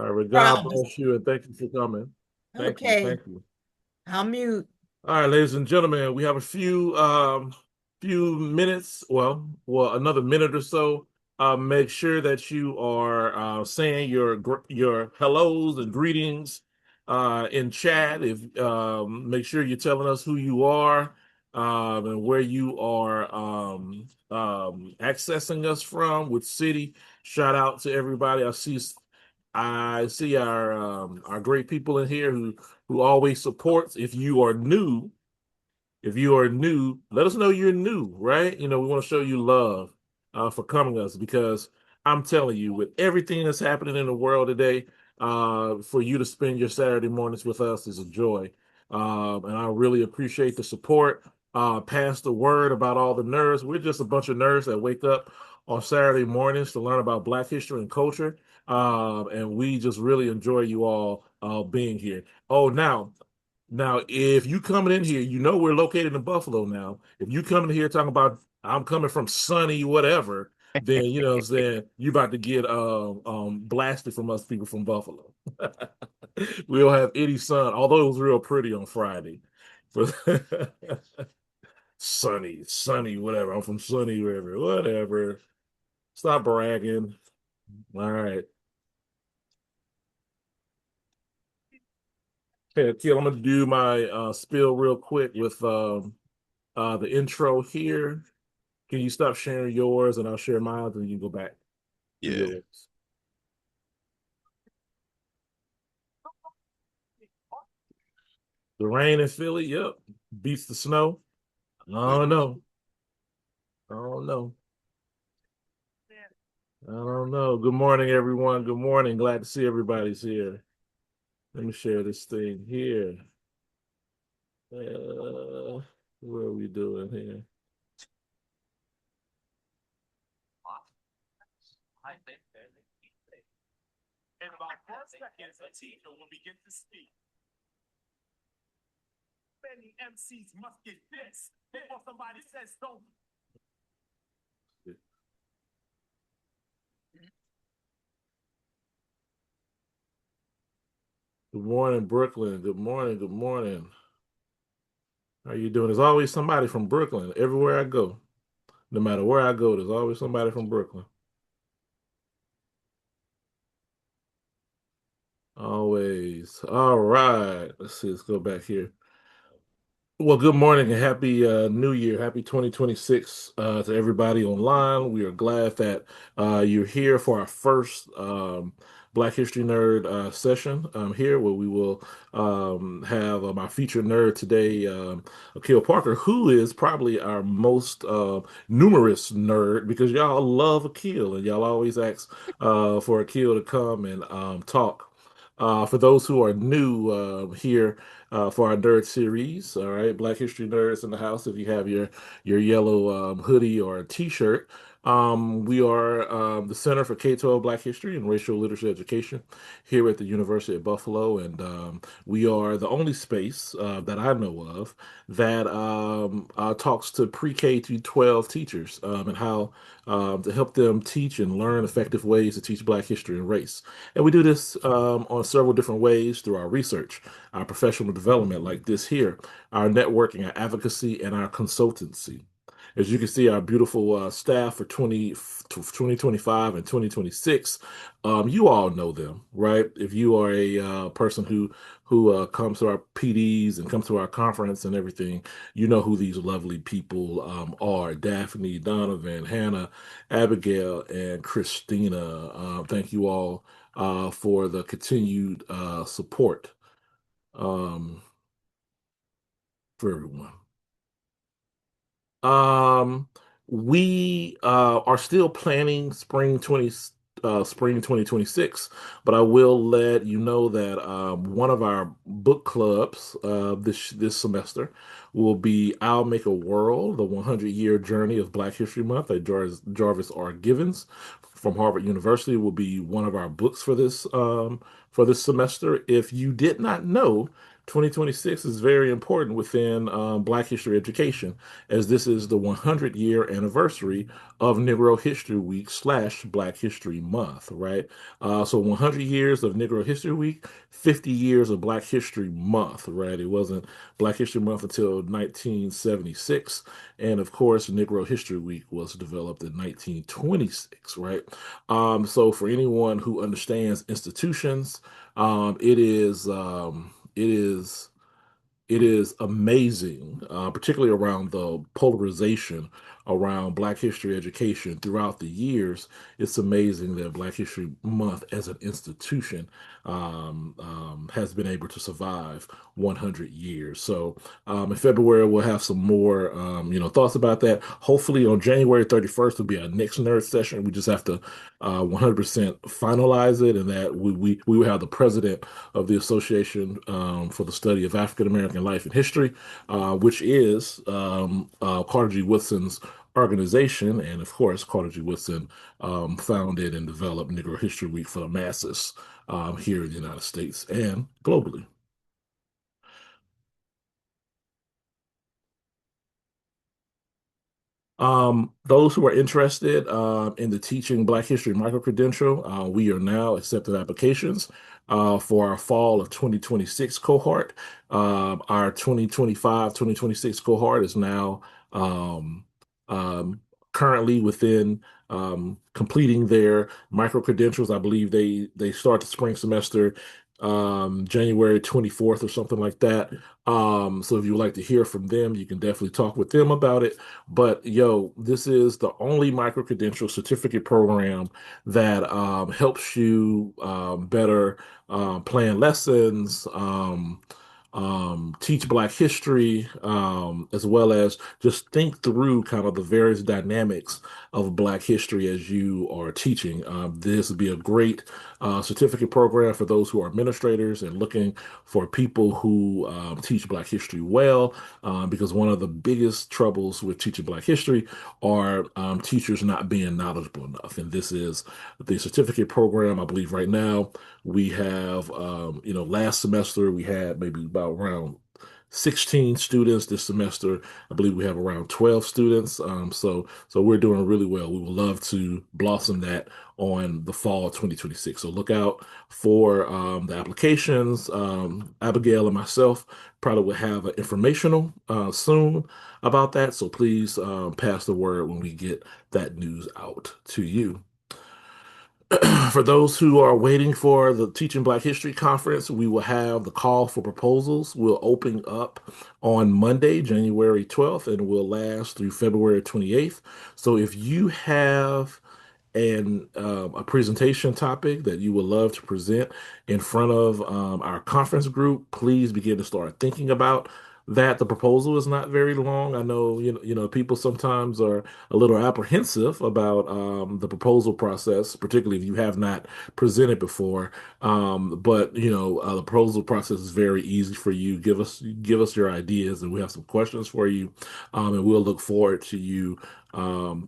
All right, well, God Promise. bless you and thank you for coming. Thank you. Okay, Thank you. I'll mute. All right, ladies and gentlemen, we have a few minutes, another minute or so. Make sure that you are saying your hellos and greetings in chat. If Make sure you're telling us who you are and where you are accessing us from, which city. Shout out to everybody. I see our great people in here who always supports. If you are new, let us know you're new, right? We want to show you love for coming us because I'm telling you, with everything that's happening in the world today, for you to spend your Saturday mornings with us is a joy. And I really appreciate the support. Pass the word about all the nerds. We're just a bunch of nerds that wake up on Saturday mornings to learn about Black history and culture. And we just really enjoy you all being here. Oh, now, if you coming in here, we're located in Buffalo now. If you coming in here talking about I'm coming from sunny whatever, then you know what I'm saying you about to get blasted from us people from Buffalo. We don't have any sun, although it was real pretty on Friday. But sunny, whatever. I'm from sunny wherever, whatever. Stop bragging. All right. Hey, Akil, I'm gonna do my spill real quick with the intro here. Can you stop sharing yours and I'll share mine, and you can go back to Yeah. yours. The rain in Philly, yep, beats the snow. I don't know. I don't know. I don't know. Good morning, everyone. Good morning. Glad to see everybody's here. Let me share this thing here. What are we doing here? In about 4 seconds, a teacher will begin to speak. Many MCs must get this before somebody says don't. Good morning, Brooklyn. Good morning. Good morning. How you doing? There's always somebody from Brooklyn everywhere I go. No matter where I go, there's always somebody from Brooklyn. Always. All right. Let's see. Let's go back here. Well, good morning and happy New Year. Happy 2026 to everybody online. We are glad that you're here for our first Black History Nerd session here, where we will have my featured nerd today, Akil Parker, who is probably our most numerous nerd because y'all love Akil and y'all always ask for Akil to come and talk. For those who are new here, for our nerd series. All right, Black History Nerds in the house. If you have your yellow hoodie or T-shirt, we are the Center for K-12 Black History and Racial Literacy Education here at the University of Buffalo, and we are the only space that I know of that talks to pre-K to 12 teachers and how to help them teach and learn effective ways to teach Black history and race. And we do this on several different ways through our research, our professional development, like this here, our networking, our advocacy, and our consultancy. As you can see, our beautiful staff for 2025 and 2026, you all know them, right? If you are a person who comes to our PDs and comes to our conference and everything, you know who these lovely people are. Daphne, Donovan, Hannah, Abigail, and Christina. Thank you all for the continued support um, for everyone. Um, we are still planning spring 2026, but I will let you know that one of our book clubs this semester will be "I'll Make a World: The 100-Year Journey of Black History Month" by Jarvis R. Givens from Harvard University will be one of our books for this semester. If you did not know, 2026 is very important within Black history education, as this is the 100-year anniversary of Negro History Week slash Black History Month, right? So 100 years of Negro History Week, 50 years of Black History Month, right? It wasn't Black History Month until 1976. And of course, Negro History Week was developed in 1926, right? So for anyone who understands institutions, it is amazing, particularly around the polarization around Black history education throughout the years. It's amazing that Black History Month as an institution has been able to survive 100 years. So in February, we'll have some more, thoughts about that. Hopefully on January 31st will be our next nerd session. We just have to 100% finalize it, and that we will have the president of the Association for the Study of African American Life and History, which is Carter G. Woodson's organization. And of course, Carter G. Woodson founded and developed Negro History Week for the masses here in the United States and globally. Those who are interested in the Teaching Black History micro-credential, we are now accepting applications for our fall of 2026 cohort. Our 2025-2026 cohort is now um, um, currently within completing their micro-credentials. I believe they start the spring semester January 24th or something like that. So if you would like to hear from them, you can definitely talk with them about it. But yo, this is the only micro-credential certificate program that helps you better plan lessons, teach Black history, as well as just think through kind of the various dynamics of Black history as you are teaching. This would be a great certificate program for those who are administrators and looking for people who teach Black history well, because one of the biggest troubles with teaching Black history are teachers not being knowledgeable enough. And this is the certificate program. I believe right now we have, last semester we had maybe about around 16 students. This semester, I believe we have around 12 students. So we're doing really well. We would love to blossom that on the fall of 2026. So look out for the applications. Abigail and myself probably will have an informational soon about that. So please pass the word when we get that news out to you. For those who are waiting for the Teaching Black History Conference, we will have the call for proposals. We'll open up on Monday, January 12th, and will last through February 28th. So if you have a presentation topic that you would love to present in front of our conference group, please begin to start thinking about that. The proposal is not very long. I know people sometimes are a little apprehensive about the proposal process, particularly if you have not presented before. But the proposal process is very easy for you. Give us your ideas, and we have some questions for you, and we'll look forward to you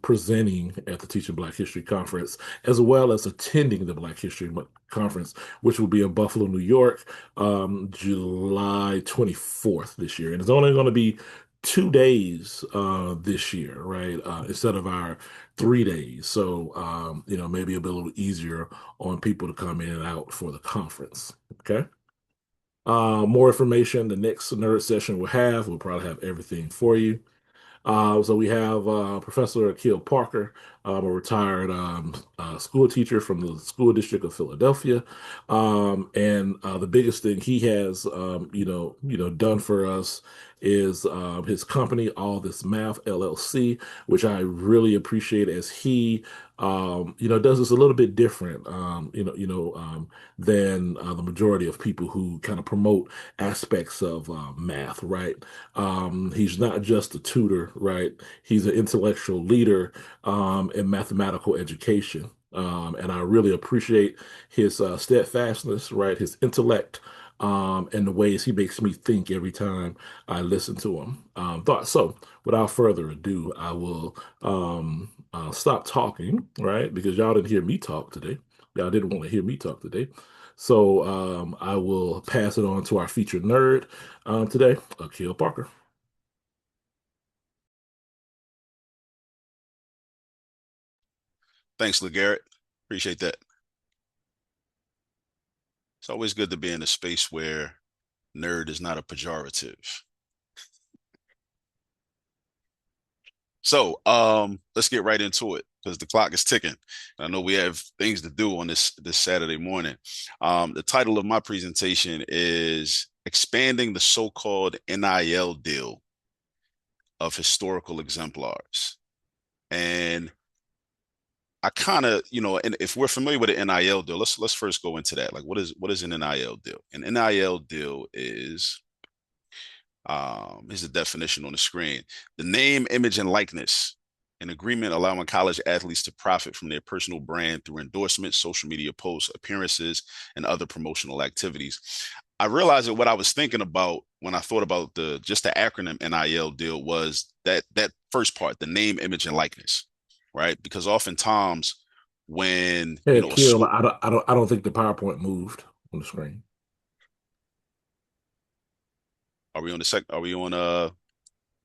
presenting at the Teaching Black History Conference, as well as attending the Black History Conference, which will be in Buffalo, New York, July 24th this year. And it's only going to be 2 days this year, right? Instead of our 3 days. So, maybe it'll be a little easier on people to come in and out for the conference. Okay. More information the next nerd session we'll probably have everything for you. So we have Professor Akil Parker, a retired school teacher from the School District of Philadelphia, and the biggest thing he has, done for us is his company, All This Math LLC, which I really appreciate, as he, does this a little bit different, than the majority of people who kind of promote aspects of math, right? He's not just a tutor, right? He's an intellectual leader in mathematical education. And I really appreciate his steadfastness, right? His intellect, and the ways he makes me think every time I listen to him. So, without further ado, I will stop talking, right? Because y'all didn't hear me talk today. Y'all didn't want to hear me talk today. So I will pass it on to our featured nerd today, Akil Parker. Thanks, LeGarrette. Appreciate that. It's always good to be in a space where nerd is not a pejorative. So, let's get right into it because the clock is ticking. I know we have things to do on this Saturday morning. The title of my presentation is Expanding the So-Called NIL Deal of Historical Exemplars. And I kind of, and if we're familiar with the NIL deal, let's first go into that. Like, what is an NIL deal? An NIL deal is here's the definition on the screen: the name, image, and likeness. An agreement allowing college athletes to profit from their personal brand through endorsements, social media posts, appearances, and other promotional activities. I realized that what I was thinking about when I thought about the acronym NIL deal was that first part, the name, image, and likeness, right? Because oftentimes when Hey, a Akil, school, I don't think the PowerPoint moved on the screen. are we on No,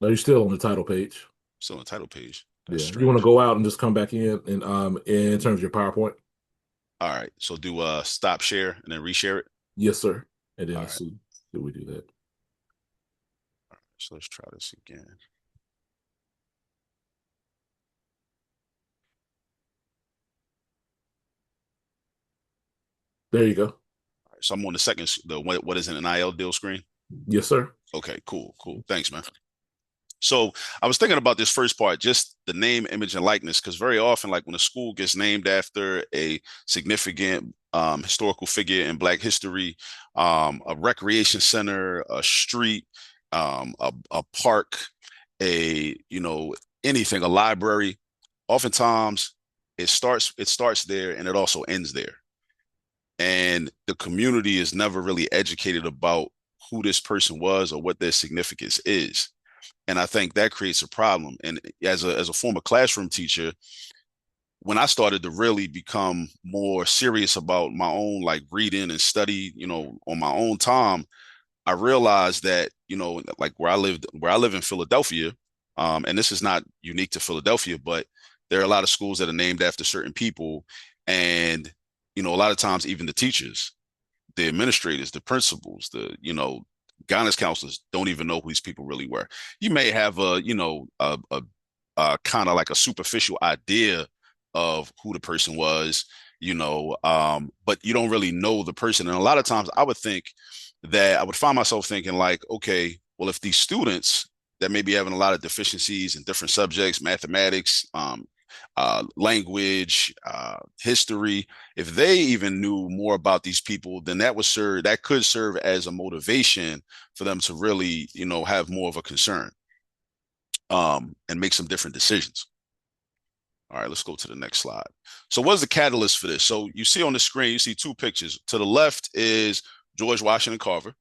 you're still on the title page. still on the title page? That's Yeah, you want to strange. go out and just come back and in terms of your PowerPoint. All right. So do stop share and then reshare it. Yes, sir. And then All let's right. see. Did we do that? So let's try this again. There you go. All right, so I'm on the second, the what is an NIL deal screen. Yes, sir. Okay, cool, cool. Thanks, man. So I was thinking about this first part, just the name, image, and likeness, because very often, like when a school gets named after a significant historical figure in Black history, a recreation center, a street, a park, a anything, a library, oftentimes it starts there and it also ends there. And the community is never really educated about who this person was or what their significance is. And I think that creates a problem. And as a former classroom teacher, when I started to really become more serious about my own like reading and study, on my own time, I realized that, like where I live in Philadelphia, and this is not unique to Philadelphia, but there are a lot of schools that are named after certain people. And, a lot of times even the teachers, the administrators, the principals, the guidance counselors don't even know who these people really were. You may have a kind of like a superficial idea of who the person was, but you don't really know the person. And a lot of times I would find myself thinking like, okay, well, if these students that may be having a lot of deficiencies in different subjects, mathematics, language, history, if they even knew more about these people, then that could serve as a motivation for them to really, have more of a concern, and make some different decisions. All right, let's go to the next slide. So, what's the catalyst for this? So, you see on the screen, you see two pictures. To the left is George Washington Carver,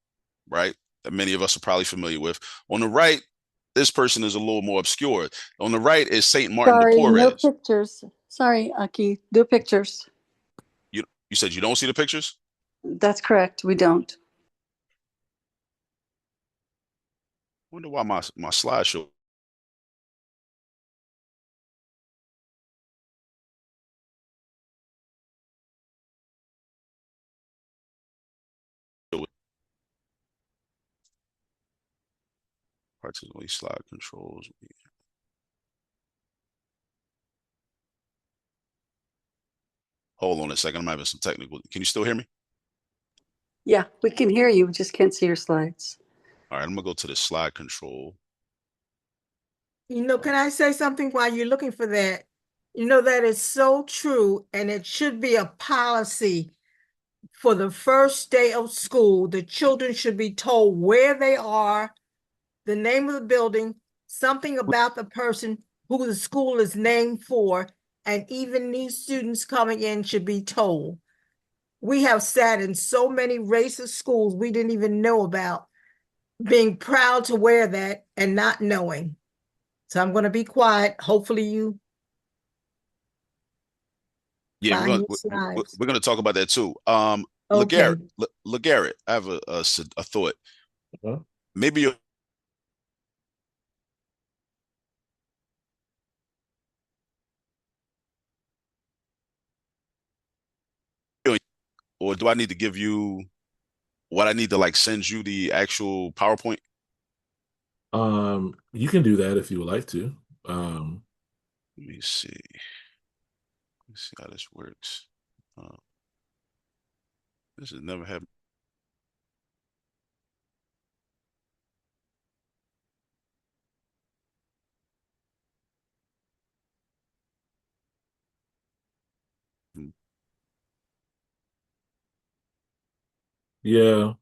right? That many of us are probably familiar with. On the right, this person is a little more obscure. On the right is Saint Martin de Sorry, no Porres. pictures. Sorry, Aki, no pictures. You said you don't see the pictures? That's correct. We don't. Wonder why my slideshow. Partially slide controls. Hold on a second. I'm having some technical. Can you still hear me? Yeah, we can hear you. We just can't see your slides. All right, I'm gonna go to the slide control. Can I say something while you're looking for that? That is so true, and it should be a policy for the first day of school. The children should be told where they are, the name of the building, something about the person who the school is named for, and even these students coming in should be told. We have sat in so many racist schools we didn't even know about, being proud to wear that and not knowing. So I'm going to be quiet. Hopefully you Yeah, find your we're slides. we're gonna talk about that too. Okay. LeGarrette, I have a thought. Huh? Maybe or do I need to give you what I need to like send you the actual PowerPoint? You can do that if you would like to. Um, Let me see. Let's see how this works. Uh, this has never happened. yeah.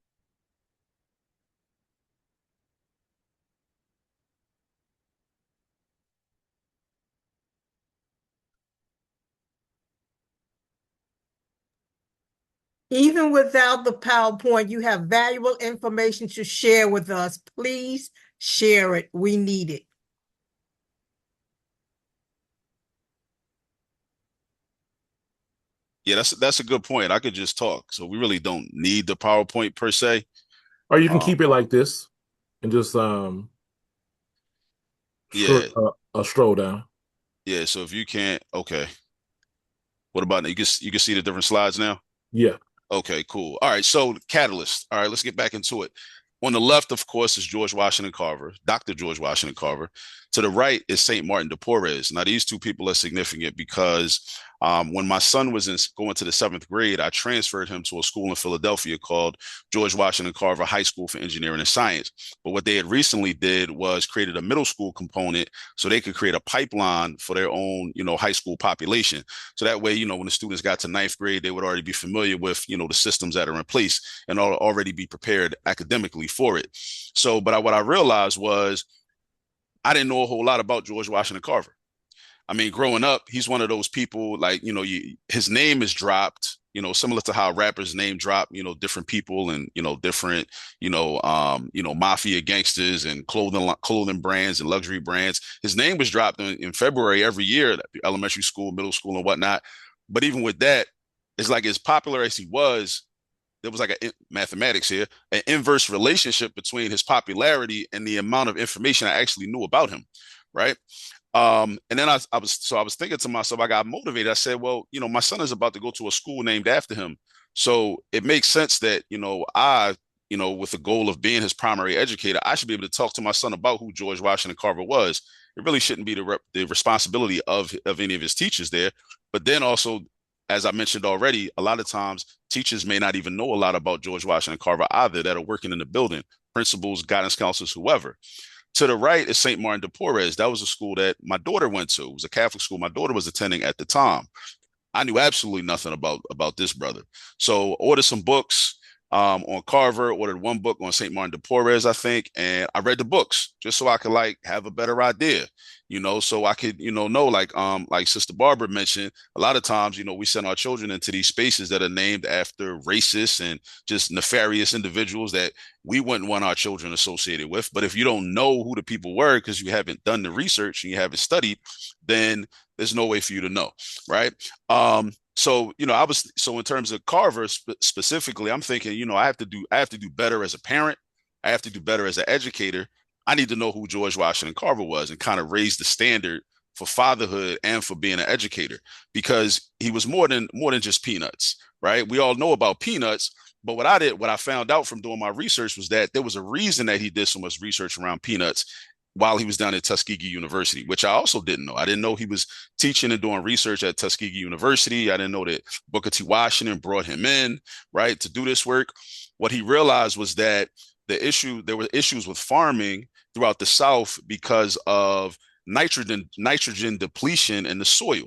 Even without the PowerPoint, you have valuable information to share with us. Please share it. We need it. Yeah, that's a good point. I could just talk, so we really don't need the PowerPoint per se. Or you can Um, keep it like this and just yeah, a stroll down. yeah. So if you can't, okay. What about now? You can see the different slides now. Yeah. Okay, cool. All right, so Catalyst. All right, let's get back into it. On the left, of course, is George Washington Carver, Dr. George Washington Carver. To the right is St. Martin de Porres. Now, these two people are significant because when my son was going to the seventh grade, I transferred him to a school in Philadelphia called George Washington Carver High School for Engineering and Science. But what they had recently did was created a middle school component so they could create a pipeline for their own, high school population. So that way, when the students got to ninth grade, they would already be familiar with, the systems that are in place and already be prepared academically for it. So, but what I realized was I didn't know a whole lot about George Washington Carver. I mean, growing up, he's one of those people like, his name is dropped, similar to how rappers name drop, different people and, different, mafia gangsters and clothing brands and luxury brands. His name was dropped in February every year, elementary school, middle school and whatnot. But even with that, it's like as popular as he was, there was like a mathematics here, an inverse relationship between his popularity and the amount of information I actually knew about him. Right. And then I was thinking to myself, I got motivated. I said, well, my son is about to go to a school named after him. So it makes sense that, with the goal of being his primary educator, I should be able to talk to my son about who George Washington Carver was. It really shouldn't be the responsibility of any of his teachers there. But then also, as I mentioned already, a lot of times teachers may not even know a lot about George Washington Carver either that are working in the building, principals, guidance counselors, whoever. To the right is St. Martin de Porres. That was a school that my daughter went to. It was a Catholic school my daughter was attending at the time. I knew absolutely nothing about this brother. So ordered some books on Carver, ordered one book on St. Martin de Porres, I think, and I read the books just so I could like have a better idea, so I could, know like Sister Barbara mentioned, a lot of times, we send our children into these spaces that are named after racist and just nefarious individuals that we wouldn't want our children associated with. But if you don't know who the people were because you haven't done the research and you haven't studied, then there's no way for you to know, right? So in terms of Carver specifically, I'm thinking, I have to do better as a parent. I have to do better as an educator. I need to know who George Washington Carver was and kind of raise the standard for fatherhood and for being an educator because he was more than just peanuts, right? We all know about peanuts, but what I found out from doing my research was that there was a reason that he did so much research around peanuts while he was down at Tuskegee University, which I also didn't know. I didn't know he was teaching and doing research at Tuskegee University. I didn't know that Booker T. Washington brought him in, right, to do this work. What he realized was that there were issues with farming throughout the South because of nitrogen depletion in the soil.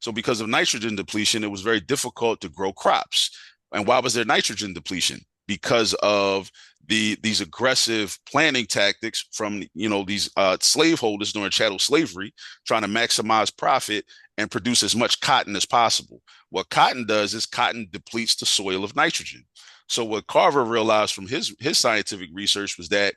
So because of nitrogen depletion, it was very difficult to grow crops. And why was there nitrogen depletion? Because of these aggressive planting tactics from these slaveholders during chattel slavery, trying to maximize profit and produce as much cotton as possible. What cotton does is cotton depletes the soil of nitrogen. So what Carver realized from his scientific research was that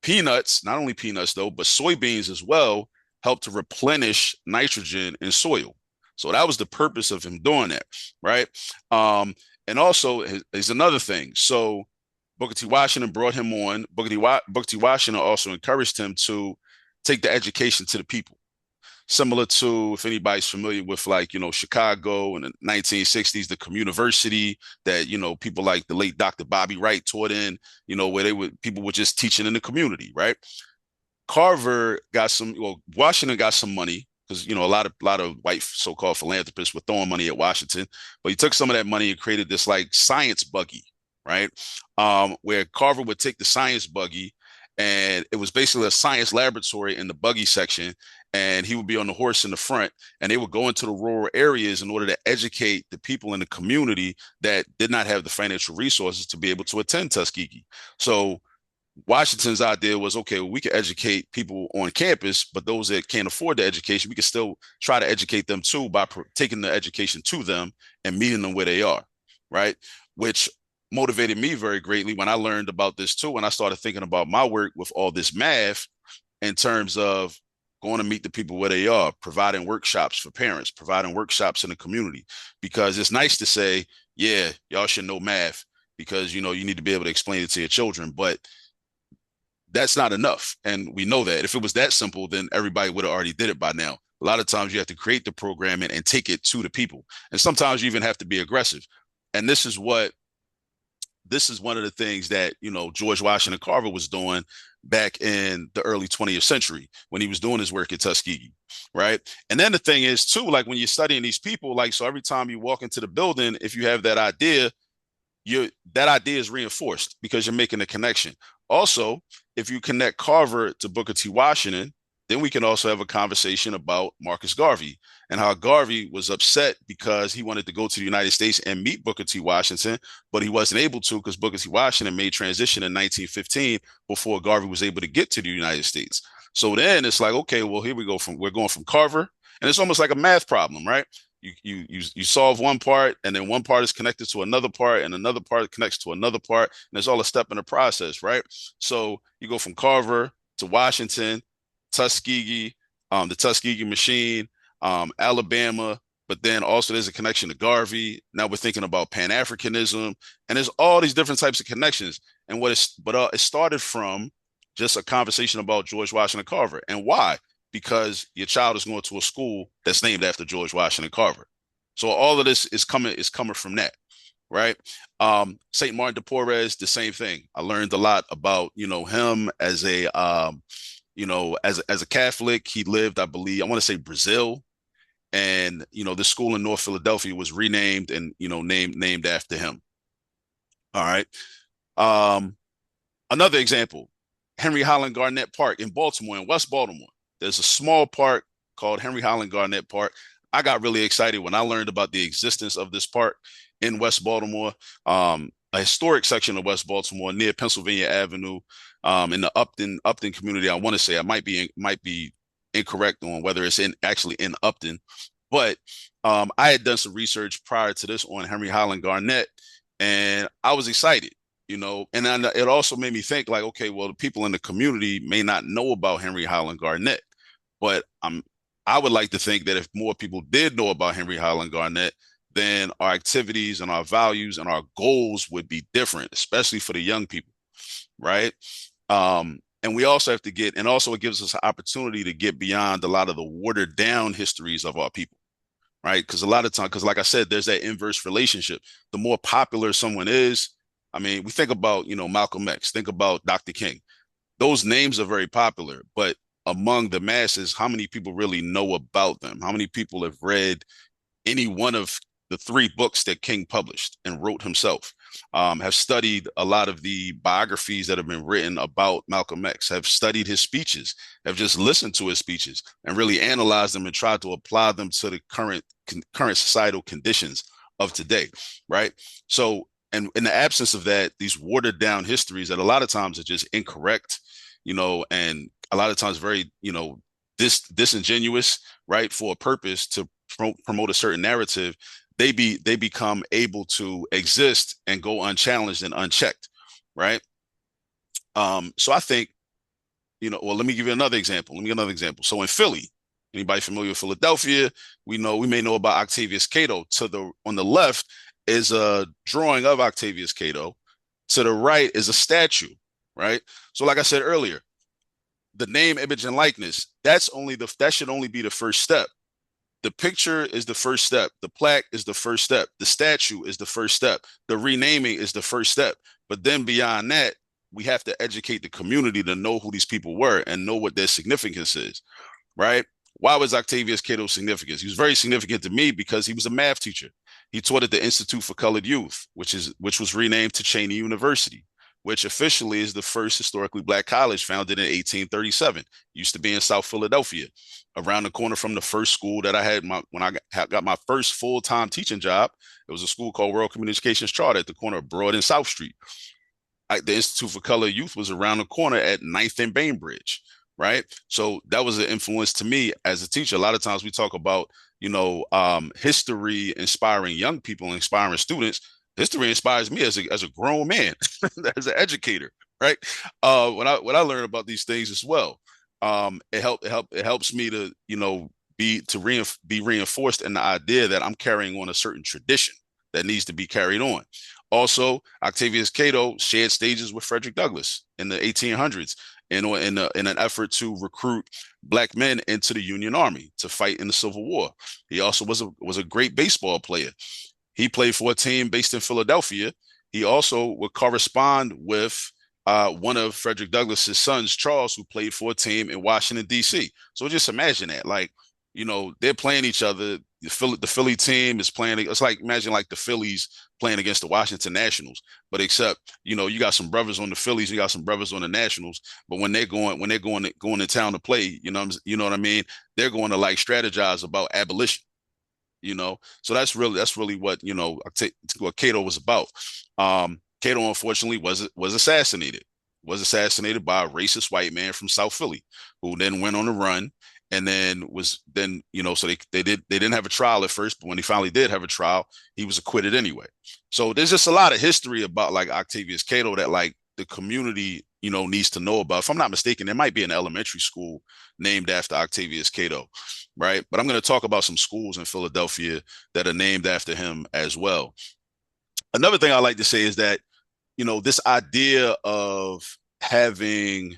peanuts, not only peanuts though, but soybeans as well, help to replenish nitrogen in soil. So that was the purpose of him doing that, right? And also, is another thing. So Booker T. Washington brought him on. Booker T. Washington also encouraged him to take the education to the people. Similar to, if anybody's familiar with, like, Chicago in the 1960s, the communiversity that, people like the late Dr. Bobby Wright taught in, where people were just teaching in the community, right? Washington got some money because, a lot of white so-called philanthropists were throwing money at Washington, but he took some of that money and created this like science buggy, right? Where Carver would take the science buggy, and it was basically a science laboratory in the buggy section, and he would be on the horse in the front, and they would go into the rural areas in order to educate the people in the community that did not have the financial resources to be able to attend Tuskegee. So Washington's idea was, okay, well, we can educate people on campus, but those that can't afford the education, we can still try to educate them too by taking the education to them and meeting them where they are, right? Which motivated me very greatly when I learned about this too, and I started thinking about my work with all this math in terms of going to meet the people where they are, providing workshops for parents, providing workshops in the community, because it's nice to say, yeah, y'all should know math because, you need to be able to explain it to your children, but that's not enough. And we know that if it was that simple, then everybody would have already did it by now. A lot of times you have to create the programming and take it to the people. And sometimes you even have to be aggressive. And this is one of the things that, George Washington Carver was doing back in the early 20th century when he was doing his work at Tuskegee, right? And then the thing is too, like when you're studying these people, like, so every time you walk into the building, if you have that idea is reinforced because you're making a connection. Also, if you connect Carver to Booker T. Washington, then we can also have a conversation about Marcus Garvey and how Garvey was upset because he wanted to go to the United States and meet Booker T. Washington, but he wasn't able to because Booker T. Washington made transition in 1915 before Garvey was able to get to the United States. So then it's like, okay, well, here we're going from Carver, and it's almost like a math problem, right? You solve one part, and then one part is connected to another part, and another part connects to another part, and it's all a step in the process, right? So you go from Carver to Washington, Tuskegee, the Tuskegee Machine, Alabama, but then also there's a connection to Garvey. Now we're thinking about Pan-Africanism, and there's all these different types of connections. And it started from just a conversation about George Washington Carver. And why? Because your child is going to a school that's named after George Washington Carver. So all of this is coming from that, right? St. Martin de Porres, the same thing. I learned a lot about, him as a, as a Catholic. He lived, I believe, I want to say Brazil. And, the school in North Philadelphia was renamed and, named after him. All right. Another example, Henry Highland Garnett Park in Baltimore, in West Baltimore. There's a small park called Henry Highland Garnett Park. I got really excited when I learned about the existence of this park in West Baltimore, a historic section of West Baltimore near Pennsylvania Avenue, in the Upton community. I want to say I might be incorrect on whether it's actually in Upton, but I had done some research prior to this on Henry Highland Garnett, and I was excited. And then it also made me think like, okay, well, the people in the community may not know about Henry Highland Garnett, but I would like to think that if more people did know about Henry Highland Garnett, then our activities and our values and our goals would be different, especially for the young people, right? And we also have to it gives us an opportunity to get beyond a lot of the watered down histories of our people, right? Because a lot of times, like I said, there's that inverse relationship. The more popular someone is, I mean, we think about, Malcolm X, think about Dr. King. Those names are very popular, but among the masses, how many people really know about them? How many people have read any one of the 3 books that King published and wrote himself? Have studied a lot of the biographies that have been written about Malcolm X, have studied his speeches, have just listened to his speeches and really analyzed them and tried to apply them to the current societal conditions of today, right? So, and in the absence of that, these watered down histories that a lot of times are just incorrect, and a lot of times very, disingenuous, right, for a purpose to promote a certain narrative, they become able to exist and go unchallenged and unchecked, right? So I think, well, let me give you another example. So in Philly, anybody familiar with Philadelphia, we may know about Octavius Cato. On the left is a drawing of Octavius Cato. To the right is a statue, right? So like I said earlier, the name, image, and likeness, that should only be the first step. The picture is the first step. The plaque is the first step. The statue is the first step. The renaming is the first step. But then beyond that, we have to educate the community to know who these people were and know what their significance is, right? Why was Octavius Cato significant? He was very significant to me because he was a math teacher. He taught at the Institute for Colored Youth, which was renamed to Cheney University, which officially is the first historically black college founded in 1837. Used to be in South Philadelphia, around the corner from the first school that I had when I got my first full-time teaching job. It was a school called World Communications Charter at the corner of Broad and South Street. The Institute for Colored Youth was around the corner at 9th and Bainbridge, right? So that was an influence to me as a teacher. A lot of times we talk about, history inspiring young people, inspiring students. History inspires me as a grown man, as an educator, right? When I learn about these things as well, it helps me to be reinforced in the idea that I'm carrying on a certain tradition that needs to be carried on. Also, Octavius Cato shared stages with Frederick Douglass in the 1800s in an effort to recruit black men into the Union Army to fight in the Civil War. He also was a great baseball player. He played for a team based in Philadelphia. He also would correspond with one of Frederick Douglass's sons, Charles, who played for a team in Washington, D.C. So just imagine that, they're playing each other. The Philly team is playing. It's like, imagine like the Phillies playing against the Washington Nationals, but except, you got some brothers on the Phillies, you got some brothers on the Nationals, but when they're going to town to play, you know what I mean? They're going to like strategize about abolition. So that's really what what Cato was about. Cato unfortunately was assassinated by a racist white man from South Philly, who then went on a run, and then so they didn't have a trial at first, but when he finally did have a trial, he was acquitted anyway. So there's just a lot of history about like Octavius Cato that like the community needs to know about. If I'm not mistaken, there might be an elementary school named after Octavius Cato, right? But I'm going to talk about some schools in Philadelphia that are named after him as well. Another thing I like to say is that this idea of having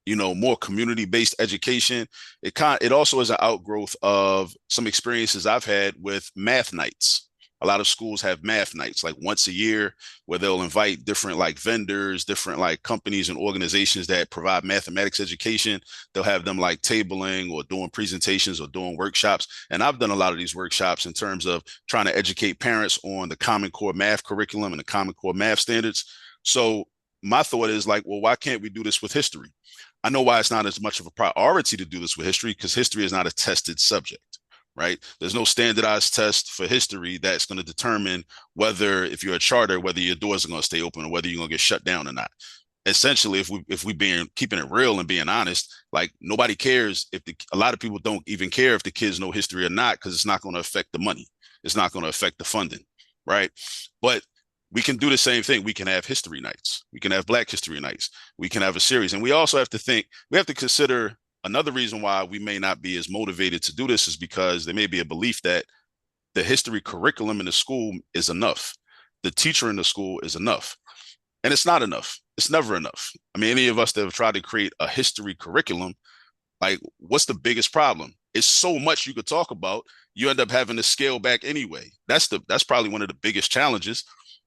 more community-based education, it also is an outgrowth of some experiences I've had with math nights. A lot of schools have math nights like once a year, where they'll invite different like vendors, different like companies and organizations that provide mathematics education. They'll have them like tabling or doing presentations or doing workshops. And I've done a lot of these workshops in terms of trying to educate parents on the Common Core math curriculum and the Common Core math standards. So my thought is like, well, why can't we do this with history? I know why it's not as much of a priority to do this with history, because history is not a tested subject, right? There's no standardized test for history that's going to determine whether, if you're a charter, whether your doors are going to stay open or whether you're going to get shut down or not. Essentially, if we being keeping it real and being honest, like nobody cares a lot of people don't even care if the kids know history or not, because it's not going to affect the money. It's not going to affect the funding, right? But we can do the same thing. We can have history nights. We can have Black History nights. We can have a series. And we also have to consider another reason why we may not be as motivated to do this is because there may be a belief that the history curriculum in the school is enough. The teacher in the school is enough. And it's not enough. It's never enough. I mean, any of us that have tried to create a history curriculum, like, what's the biggest problem? It's so much you could talk about. You end up having to scale back anyway. That's probably one of the biggest challenges.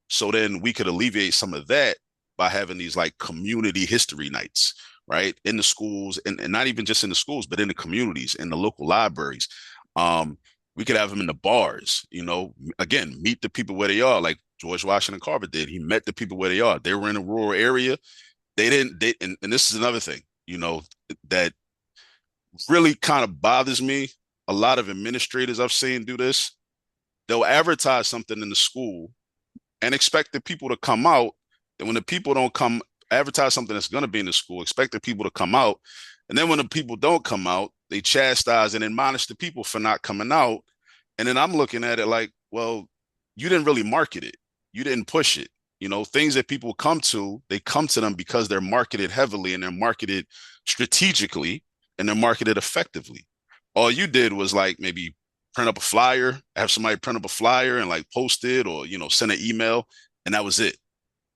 So then we could alleviate some of that by having these like community history nights, right? In the schools, and not even just in the schools, but in the communities, in the local libraries. We could have them in the bars, again, meet the people where they are, like George Washington Carver did. He met the people where they are. They were in a rural area. And this is another thing, that really kind of bothers me. A lot of administrators I've seen do this. They'll advertise something in the school and expect the people to come out. And when the people don't come, advertise something that's going to be in the school, expect the people to come out. And then when the people don't come out, they chastise and admonish the people for not coming out. And then I'm looking at it like, well, you didn't really market it. You didn't push it. Things that people come to, they come to them because they're marketed heavily and they're marketed strategically and they're marketed effectively. All you did was like maybe print up a flyer, have somebody print up a flyer and like post it, or, you know, send an email, and that was it.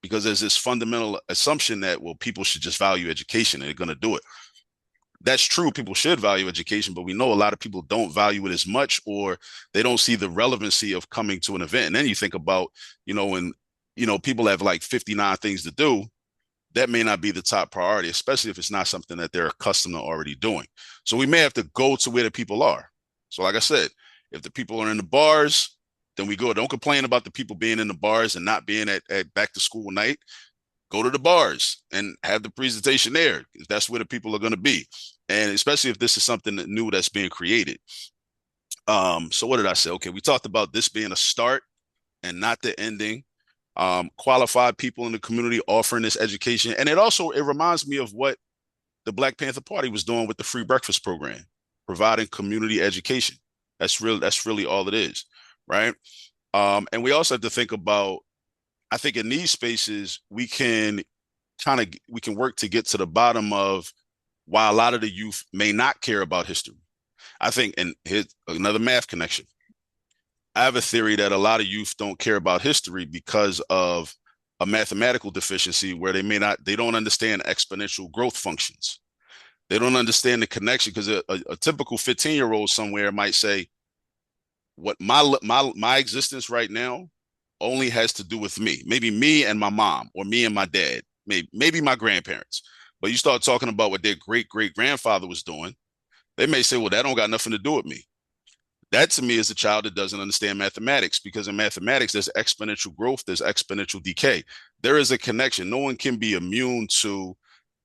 Because there's this fundamental assumption that, well, people should just value education and they're going to do it. That's true. People should value education, but we know a lot of people don't value it as much, or they don't see the relevancy of coming to an event. And then you think about, you know, when, you know, people have like 59 things to do, that may not be the top priority, especially if it's not something that they're accustomed to already doing. So we may have to go to where the people are. So like I said, if the people are in the bars, then we go. Don't complain about the people being in the bars and not being at back to school night. Go to the bars and have the presentation there, if that's where the people are going to be. And especially if this is something new that's being created. So what did I say? Okay, we talked about this being a start and not the ending. Qualified people in the community offering this education. And it reminds me of what the Black Panther Party was doing with the free breakfast program, providing community education. That's really all it is, right? And we also have to think about, I think in these spaces, we can work to get to the bottom of why a lot of the youth may not care about history. I think, and here's another math connection. I have a theory that a lot of youth don't care about history because of a mathematical deficiency where they don't understand exponential growth functions. They don't understand the connection, because a typical 15-year-old somewhere might say, what my existence right now only has to do with me, maybe me and my mom, or me and my dad, maybe my grandparents. But you start talking about what their great-great-grandfather was doing, they may say, well, that don't got nothing to do with me. That to me is a child that doesn't understand mathematics, because in mathematics, there's exponential growth, there's exponential decay. There is a connection. No one can be immune to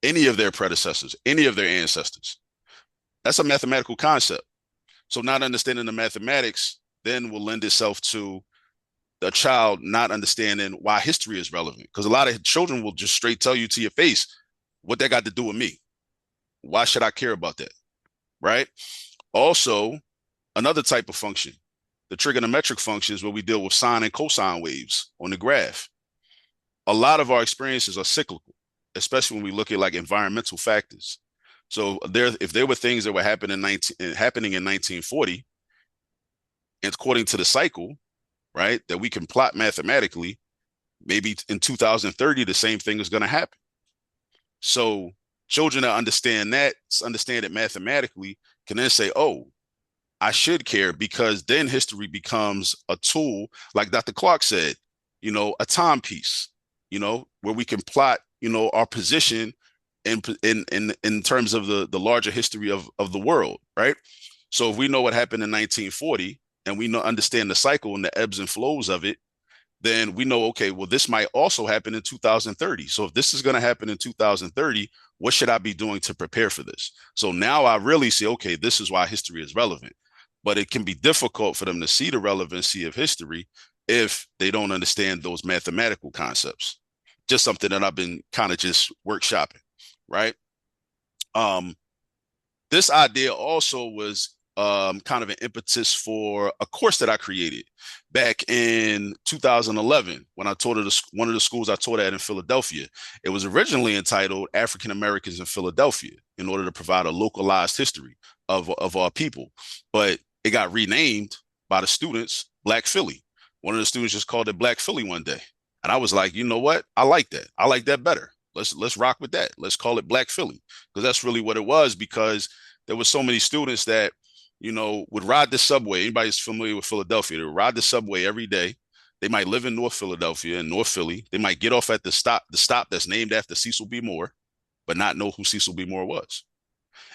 any of their predecessors, any of their ancestors. That's a mathematical concept. So not understanding the mathematics then will lend itself to a child not understanding why history is relevant. Because a lot of children will just straight tell you to your face, what that got to do with me? Why should I care about that? Right? Also, another type of function, the trigonometric functions, where we deal with sine and cosine waves on the graph. A lot of our experiences are cyclical, especially when we look at like environmental factors. So if there were things that were happening in 1940, and according to the cycle, right, that we can plot mathematically, maybe in 2030, the same thing is going to happen. So children that understand it mathematically can then say, oh, I should care, because then history becomes a tool, like Dr. Clark said, you know, a timepiece, you know, where we can plot, you know, our position in terms of the larger history of the world, right? So if we know what happened in 1940, and we understand the cycle and the ebbs and flows of it, then we know, okay, well, this might also happen in 2030. So if this is going to happen in 2030, what should I be doing to prepare for this? So now I really see, okay, this is why history is relevant. But it can be difficult for them to see the relevancy of history if they don't understand those mathematical concepts. Just something that I've been kind of just workshopping, right? This idea also was kind of an impetus for a course that I created back in 2011 when I taught at one of the schools I taught at in Philadelphia. It was originally entitled African Americans in Philadelphia, in order to provide a localized history of our people. But it got renamed by the students Black Philly. One of the students just called it Black Philly one day. And I was like, you know what? I like that. I like that better. Let's rock with that. Let's call it Black Philly, because that's really what it was, because there were so many students that, you know, would ride the subway. Anybody's familiar with Philadelphia, they would ride the subway every day. They might live in North Philadelphia and North Philly. They might get off at the stop that's named after Cecil B. Moore, but not know who Cecil B. Moore was.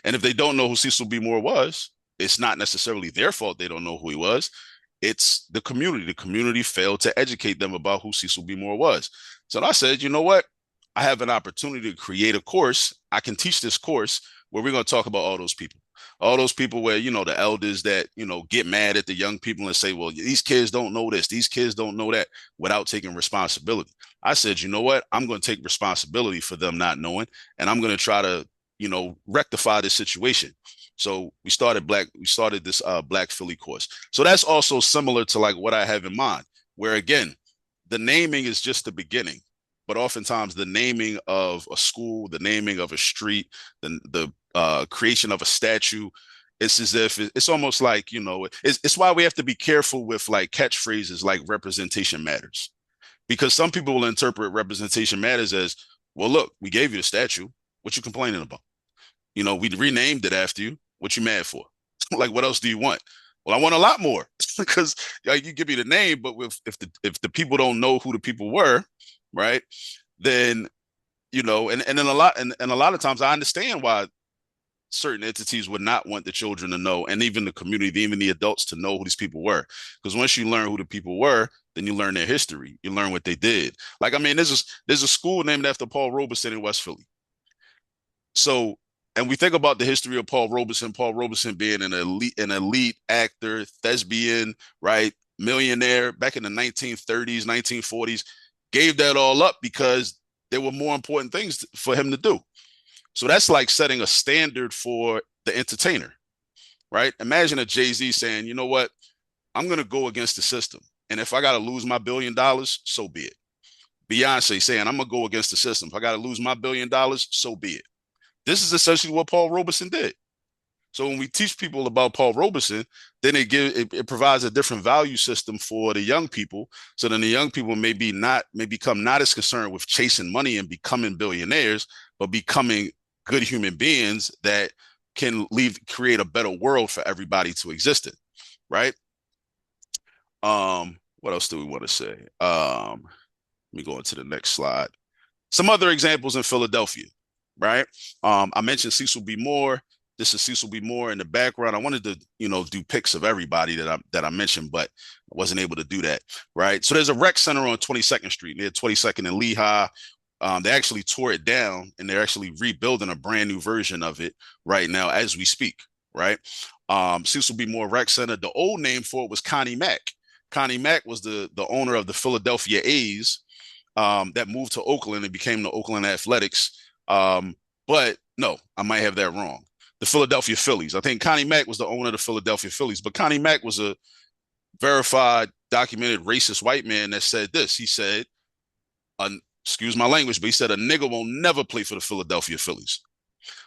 And if they don't know who Cecil B. Moore was, it's not necessarily their fault they don't know who he was. It's the community. The community failed to educate them about who Cecil B. Moore was. So I said, you know what? I have an opportunity to create a course. I can teach this course where we're going to talk about all those people where, you know, the elders that, you know, get mad at the young people and say, well, these kids don't know this, these kids don't know that, without taking responsibility. I said, you know what? I'm going to take responsibility for them not knowing, and I'm going to try to, you know, rectify this situation. So we started this Black Philly course. So that's also similar to like what I have in mind, where again, the naming is just the beginning. But oftentimes the naming of a school, the naming of a street, the creation of a statue It's as if it's almost like, it's why we have to be careful with like catchphrases like representation matters, because some people will interpret representation matters as, well, look, we gave you the statue. What you complaining about? We renamed it after you. What you mad for? Like, what else do you want? Well, I want a lot more because like, you give me the name, but if the people don't know who the people were, right? Then and then a lot of times I understand why certain entities would not want the children to know, and even the community, even the adults, to know who these people were. Because once you learn who the people were, then you learn their history. You learn what they did. Like, I mean, there's a school named after Paul Robeson in West Philly. So, and we think about the history of Paul Robeson being an elite actor, thespian, right? Millionaire back in the 1930s, 1940s, gave that all up because there were more important things for him to do. So that's like setting a standard for the entertainer, right? Imagine a Jay-Z saying, you know what? I'm going to go against the system. And if I got to lose my $1 billion, so be it. Beyonce saying, I'm going to go against the system. If I got to lose my $1 billion, so be it. This is essentially what Paul Robeson did. So when we teach people about Paul Robeson, then it provides a different value system for the young people. So then the young people may become not as concerned with chasing money and becoming billionaires, but becoming good human beings that can create a better world for everybody to exist in, right? What else do we want to say? Let me go into the next slide. Some other examples in Philadelphia, right? I mentioned Cecil B. Moore. This is Cecil B. Moore in the background. I wanted to, do pics of everybody that I mentioned, but I wasn't able to do that, right? So there's a rec center on 22nd Street near 22nd and Lehigh. They actually tore it down, and they're actually rebuilding a brand new version of it right now as we speak, right? Cecil B. Moore Rec Center. The old name for it was Connie Mack. Connie Mack was the owner of the Philadelphia A's that moved to Oakland and became the Oakland Athletics. But no, I might have that wrong. The Philadelphia Phillies. I think Connie Mack was the owner of the Philadelphia Phillies, but Connie Mack was a verified, documented racist white man that said this. He said, excuse my language, but he said a nigga will never play for the Philadelphia Phillies.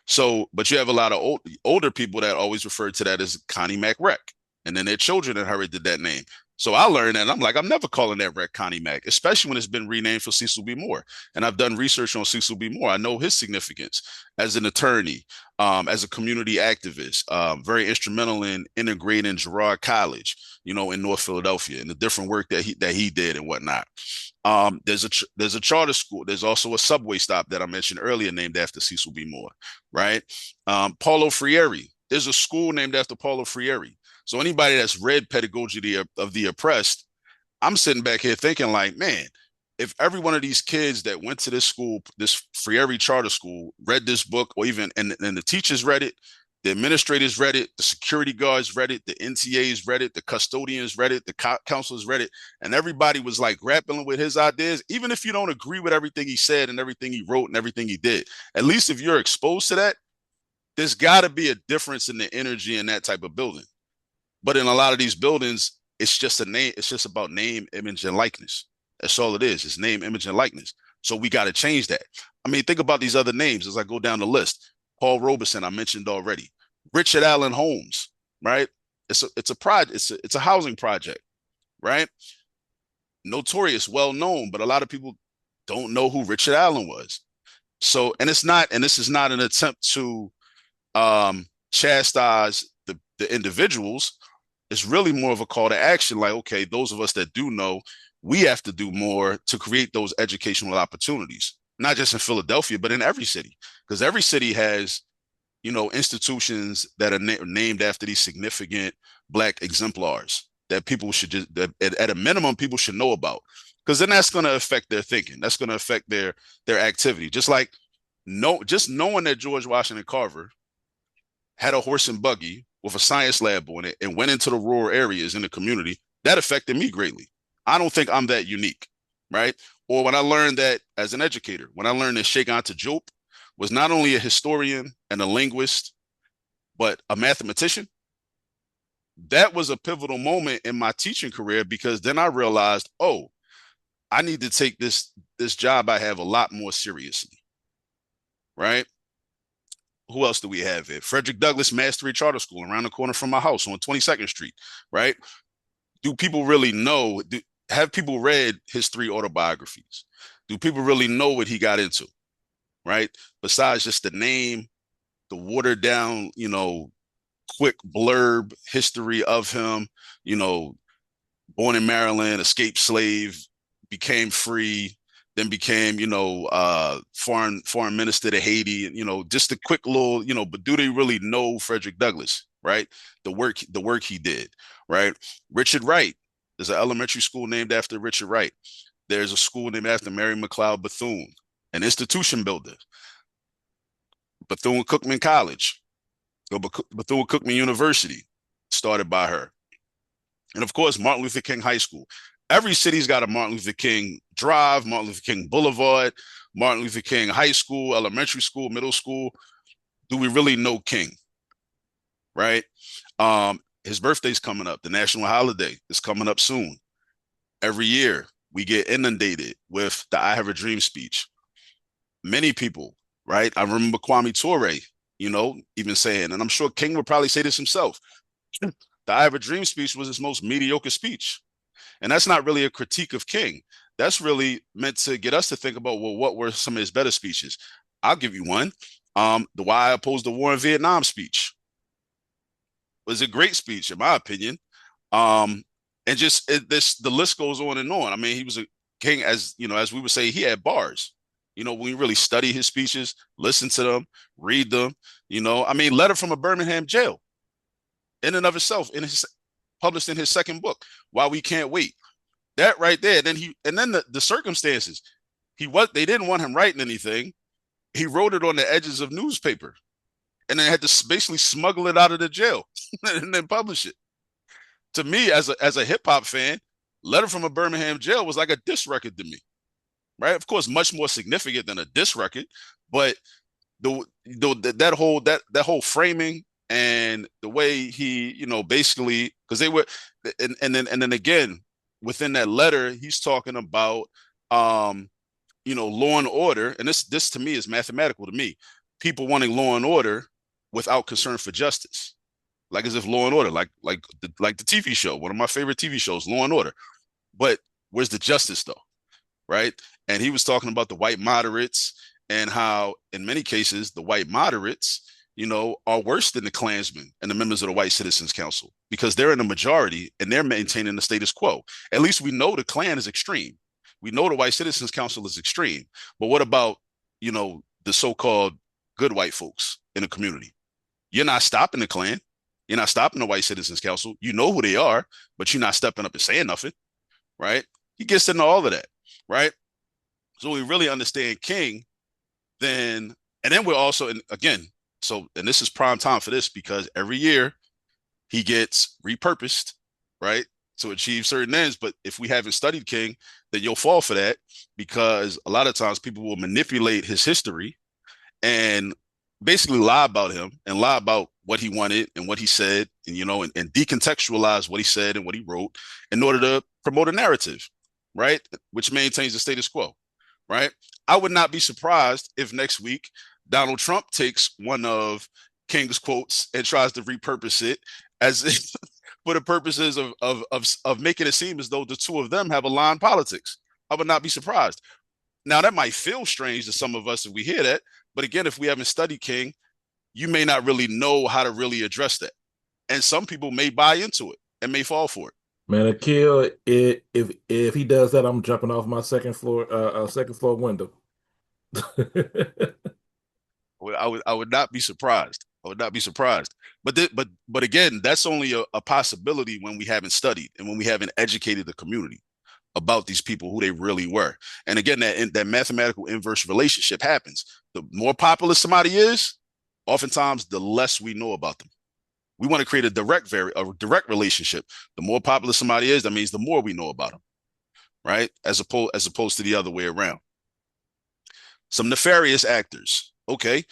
So, but you have a lot of older people that always refer to that as Connie Mack Rec, and then their children inherited that name. So I learned that, and I'm like, I'm never calling that rec Connie Mack, especially when it's been renamed for Cecil B. Moore. And I've done research on Cecil B. Moore. I know his significance as an attorney, as a community activist, very instrumental in integrating Girard College, in North Philadelphia, and the different work that he did and whatnot. There's a charter school. There's also a subway stop that I mentioned earlier named after Cecil B. Moore, right? Paulo Freire. There's a school named after Paulo Freire. So anybody that's read Pedagogy of the Oppressed, I'm sitting back here thinking like, man, if every one of these kids that went to this school, this Freire charter school, read this book, or even, and the teachers read it, the administrators read it, the security guards read it, the NTAs read it, the custodians read it, the counselors read it, and everybody was like grappling with his ideas, even if you don't agree with everything he said and everything he wrote and everything he did, at least if you're exposed to that, there's got to be a difference in the energy in that type of building. But in a lot of these buildings, it's just a name. It's just about name, image, and likeness. That's all it is. It's name, image, and likeness. So we got to change that. I mean, think about these other names as I go down the list. Paul Robeson, I mentioned already. Richard Allen Holmes, right? It's a housing project, right? Notorious, well known, but a lot of people don't know who Richard Allen was. So, and this is not an attempt to chastise the individuals. It's really more of a call to action. Like, okay, those of us that do know, we have to do more to create those educational opportunities, not just in Philadelphia, but in every city, because every city has, institutions that are named after these significant Black exemplars that people should at a minimum, people should know about, because then that's going to affect their thinking. That's going to affect their activity. Just like just knowing that George Washington Carver had a horse and buggy with a science lab on it and went into the rural areas in the community, that affected me greatly. I don't think I'm that unique, right? Or when I learned that as an educator, when I learned that Sheikh Anta Diop was not only a historian and a linguist, but a mathematician, that was a pivotal moment in my teaching career, because then I realized, oh, I need to take this job I have a lot more seriously, right? who else do we have here? Frederick Douglass Mastery Charter School around the corner from my house on 22nd Street, right? Do people really know? Have people read his 3 autobiographies? Do people really know what he got into, right? Besides just the name, the watered down, quick blurb history of him, born in Maryland, escaped slave, became free, then became, foreign minister to Haiti, just a quick little, but do they really know Frederick Douglass, right? The work he did, right? Richard Wright, there's an elementary school named after Richard Wright. There's a school named after Mary McLeod Bethune, an institution builder. Bethune-Cookman College, or Bethune-Cookman University, started by her. And of course, Martin Luther King High School. Every city's got a Martin Luther King Drive, Martin Luther King Boulevard, Martin Luther King High School, elementary school, middle school. Do we really know King? Right? His birthday's coming up. The national holiday is coming up soon. Every year, we get inundated with the I Have a Dream speech. Many people, right? I remember Kwame Ture, even saying, and I'm sure King would probably say this himself, the I Have a Dream speech was his most mediocre speech. And that's not really a critique of King. That's really meant to get us to think about, well, what were some of his better speeches? I'll give you one. The Why I Oppose the War in Vietnam speech was a great speech, in my opinion. And just the list goes on and on. I mean, he was a King, as we would say, he had bars. When you really study his speeches, listen to them, read them, Letter from a Birmingham Jail, in and of itself, published in his second book, Why We Can't Wait. That right there. Then the circumstances. They didn't want him writing anything. He wrote it on the edges of newspaper, and then had to basically smuggle it out of the jail and then publish it. To me, as a hip hop fan, Letter from a Birmingham Jail was like a diss record to me, right? Of course, much more significant than a diss record, but that whole framing and the way he, basically, because they were, and then again within that letter, he's talking about, law and order, and this to me is mathematical to me. People wanting law and order without concern for justice, like as if Law and Order, like the TV show, one of my favorite TV shows, Law and Order. But where's the justice though, right? And he was talking about the white moderates and how, in many cases, the white moderates, are worse than the Klansmen and the members of the White Citizens Council because they're in the majority and they're maintaining the status quo. At least we know the Klan is extreme. We know the White Citizens Council is extreme. But what about, the so-called good white folks in the community? You're not stopping the Klan. You're not stopping the White Citizens Council. You know who they are, but you're not stepping up and saying nothing, right? He gets into all of that, right? So we really understand King, and then we're also, and this is prime time for this because every year he gets repurposed, right, to achieve certain ends. But if we haven't studied King, then you'll fall for that because a lot of times people will manipulate his history and basically lie about him and lie about what he wanted and what he said, and and decontextualize what he said and what he wrote in order to promote a narrative, right, which maintains the status quo, right? I would not be surprised if next week Donald Trump takes one of King's quotes and tries to repurpose it as if, for the purposes of making it seem as though the two of them have aligned politics. I would not be surprised. Now, that might feel strange to some of us if we hear that, but again, if we haven't studied King, you may not really know how to really address that. And some people may buy into it and may fall for it. Man, Akil, if he does that, I'm jumping off my second floor window. I would not be surprised. I would not be surprised. But again, that's only a possibility when we haven't studied and when we haven't educated the community about these people, who they really were. And again, that mathematical inverse relationship happens. The more popular somebody is, oftentimes the less we know about them. We want to create a direct relationship. The more popular somebody is, that means the more we know about them, right? As opposed to the other way around. Some nefarious actors. Okay.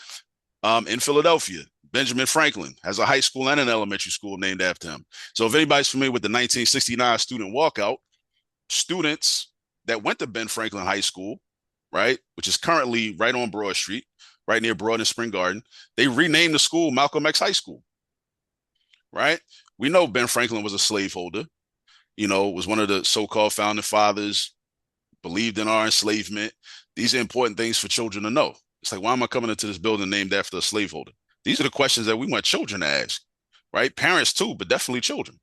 In Philadelphia, Benjamin Franklin has a high school and an elementary school named after him. So if anybody's familiar with the 1969 student walkout, students that went to Ben Franklin High School, right, which is currently right on Broad Street, right near Broad and Spring Garden. They renamed the school Malcolm X High School, right? We know Ben Franklin was a slaveholder, was one of the so-called founding fathers, believed in our enslavement. These are important things for children to know. It's like, why am I coming into this building named after a slaveholder? These are the questions that we want children to ask, right? Parents too, but definitely children,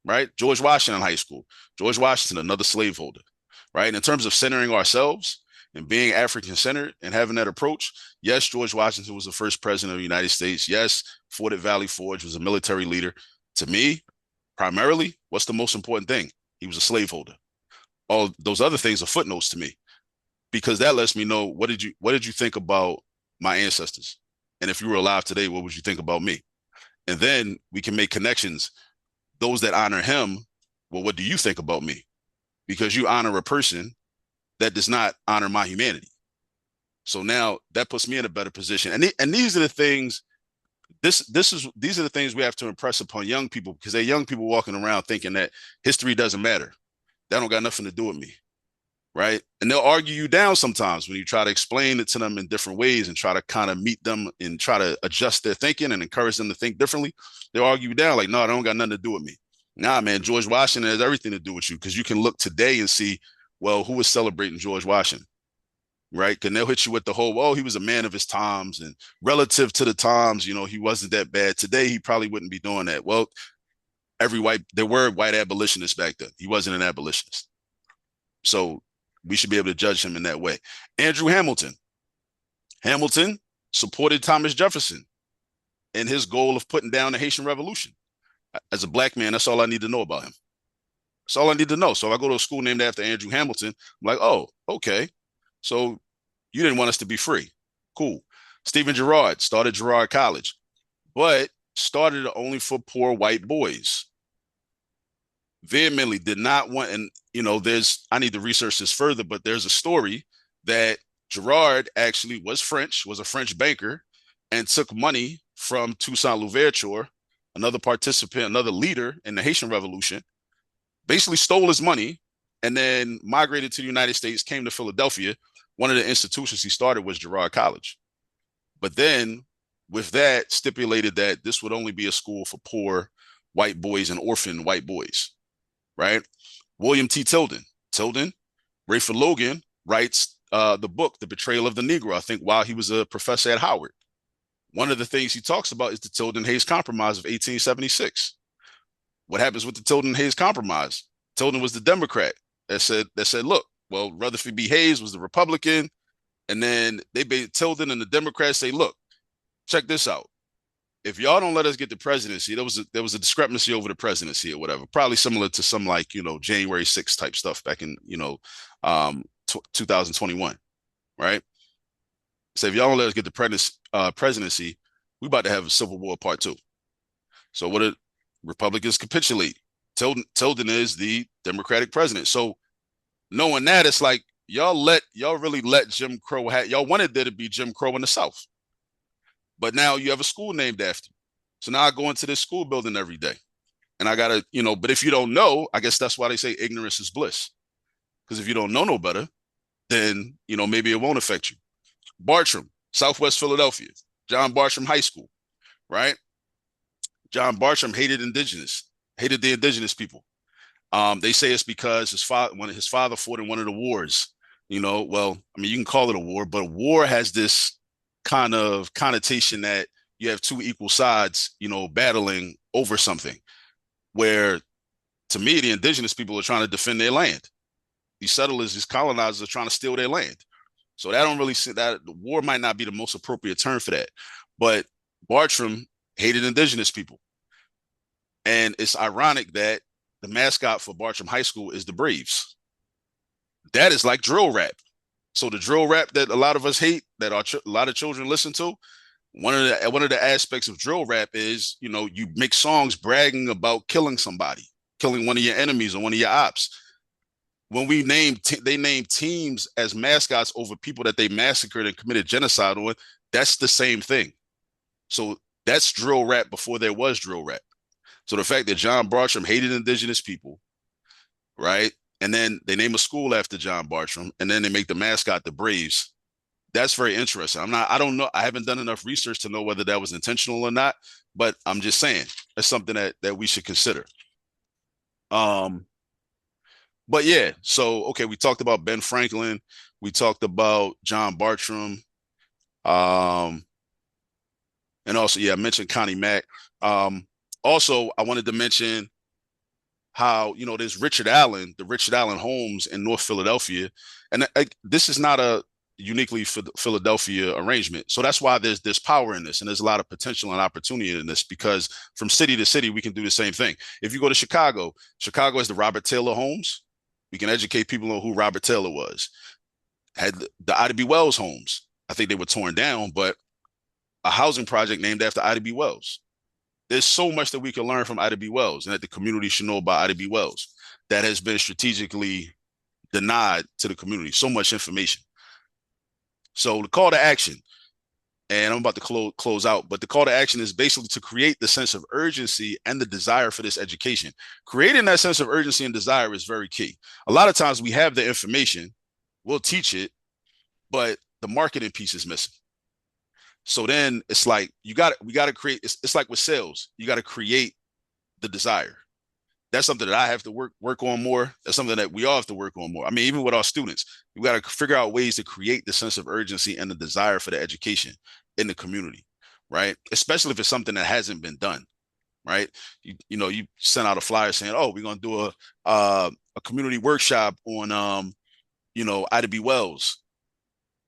right? George Washington High School. George Washington, another slaveholder, right? And in terms of centering ourselves and being African-centered and having that approach, yes, George Washington was the first president of the United States. Yes, Fort at Valley Forge was a military leader. To me, primarily, what's the most important thing? He was a slaveholder. All those other things are footnotes to me, because that lets me know what did you think about my ancestors, and if you were alive today, what would you think about me? And then we can make connections. Those that honor him, well, what do you think about me? Because you honor a person that does not honor my humanity. So now that puts me in a better position. And these are the things. These are the things we have to impress upon young people, because they're young people walking around thinking that history doesn't matter. That don't got nothing to do with me, right? And they'll argue you down sometimes when you try to explain it to them in different ways and try to kind of meet them and try to adjust their thinking and encourage them to think differently. They'll argue you down like, no, that don't got nothing to do with me. Nah, man, George Washington has everything to do with you, because you can look today and see, well, who was celebrating George Washington, right? And they'll hit you with the whole, oh, he was a man of his times, and relative to the times, he wasn't that bad. Today, he probably wouldn't be doing that. Well, there were white abolitionists back then. He wasn't an abolitionist. So we should be able to judge him in that way. Andrew Hamilton. Hamilton supported Thomas Jefferson in his goal of putting down the Haitian Revolution. As a black man, that's all I need to know about him. That's all I need to know. So if I go to a school named after Andrew Hamilton, I'm like, oh, okay. So you didn't want us to be free. Cool. Stephen Girard started Girard College, but started only for poor white boys. Vehemently did not want, and I need to research this further, but there's a story that Girard actually was a French banker, and took money from Toussaint Louverture, another participant, another leader in the Haitian Revolution, basically stole his money, and then migrated to the United States, came to Philadelphia. One of the institutions he started was Girard College. But then with that stipulated that this would only be a school for poor white boys and orphan white boys, right? William T. Tilden, Rayford Logan writes the book, The Betrayal of the Negro, I think while he was a professor at Howard. One of the things he talks about is the Tilden-Hayes Compromise of 1876. What happens with the Tilden-Hayes Compromise? Tilden was the Democrat that said, look, well, Rutherford B. Hayes was the Republican, and then Tilden and the Democrats say, look, check this out. If y'all don't let us get the presidency, there was a discrepancy over the presidency or whatever, probably similar to some January 6th type stuff back in 2021, right? So if y'all don't let us get the presidency, we about to have a Civil War Part 2. So what did Republicans capitulate? Tilden is the Democratic president. So knowing that, it's like y'all really let Jim Crow y'all wanted there to be Jim Crow in the South. But now you have a school named after you. So now I go into this school building every day. And I gotta, but if you don't know, I guess that's why they say ignorance is bliss. Because if you don't know no better, then, maybe it won't affect you. Bartram, Southwest Philadelphia, John Bartram High School, right? John Bartram hated the indigenous people. They say it's because his father fought in one of the wars. Well, I mean, you can call it a war, but a war has this kind of connotation that you have two equal sides, battling over something, where to me, the indigenous people are trying to defend their land. These settlers, these colonizers are trying to steal their land. So that don't really see that the war might not be the most appropriate term for that. But Bartram hated indigenous people. And it's ironic that the mascot for Bartram High School is the Braves. That is like drill rap. So the drill rap that a lot of us hate, that a lot of children listen to, one of the aspects of drill rap is, you make songs bragging about killing somebody, killing one of your enemies or one of your ops. When they name teams as mascots over people that they massacred and committed genocide on, that's the same thing. So that's drill rap before there was drill rap. So the fact that John Bartram hated indigenous people, right? And then they name a school after John Bartram, and then they make the mascot the Braves. That's very interesting. I don't know. I haven't done enough research to know whether that was intentional or not, but I'm just saying that's something that we should consider. Um, but yeah, so okay, we talked about Ben Franklin, we talked about John Bartram, um, and also, yeah, I mentioned Connie Mack. Also, I wanted to mention how, there's Richard Allen, the Richard Allen homes in North Philadelphia. And this is not a uniquely Philadelphia arrangement. So that's why there's power in this. And there's a lot of potential and opportunity in this, because from city to city, we can do the same thing. If you go to Chicago, Chicago has the Robert Taylor homes. We can educate people on who Robert Taylor was. Had the Ida B. Wells homes. I think they were torn down, but a housing project named after Ida B. Wells. There's so much that we can learn from Ida B. Wells and that the community should know about Ida B. Wells that has been strategically denied to the community. So much information. So the call to action, and I'm about to close out, but the call to action is basically to create the sense of urgency and the desire for this education. Creating that sense of urgency and desire is very key. A lot of times we have the information, we'll teach it, but the marketing piece is missing. So then it's like we got to create. It's like with sales, you got to create the desire. That's something that I have to work on more. That's something that we all have to work on more. I mean, even with our students, we got to figure out ways to create the sense of urgency and the desire for the education in the community, right? Especially if it's something that hasn't been done, right? You send out a flyer saying, "Oh, we're gonna do a community workshop on Ida B. Wells,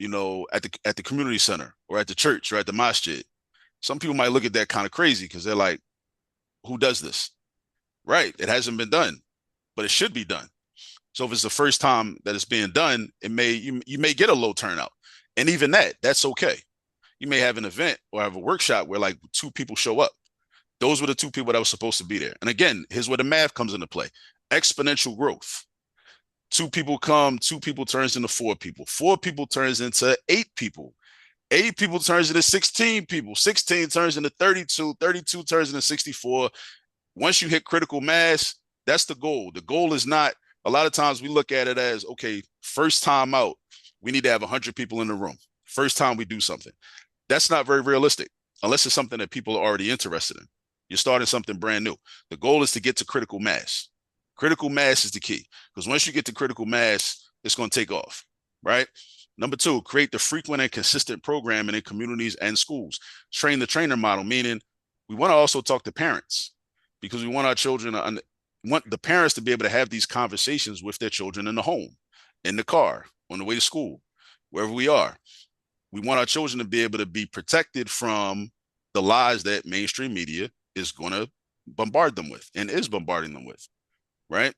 at the community center or at the church or at the masjid." Some people might look at that kind of crazy because they're like, "Who does this?" Right? It hasn't been done, but it should be done. So if it's the first time that it's being done, you may get a low turnout, and even that's okay. You may have an event or have a workshop where like 2 people show up. Those were the 2 people that were supposed to be there. And again, here's where the math comes into play: exponential growth. 2 people come, 2 people turns into 4 people. 4 people turns into 8 people. 8 people turns into 16 people. 16 turns into 32. 32 turns into 64. Once you hit critical mass, that's the goal. The goal is not, a lot of times we look at it as, okay, first time out, we need to have 100 people in the room. First time we do something. That's not very realistic, unless it's something that people are already interested in. You're starting something brand new. The goal is to get to critical mass. Critical mass is the key, because once you get to critical mass, it's going to take off, right? Number 2, create the frequent and consistent programming in communities and schools. Train the trainer model, meaning we want to also talk to parents, because we want our children want the parents to be able to have these conversations with their children in the home, in the car, on the way to school, wherever we are. We want our children to be able to be protected from the lies that mainstream media is going to bombard them with and is bombarding them with, right?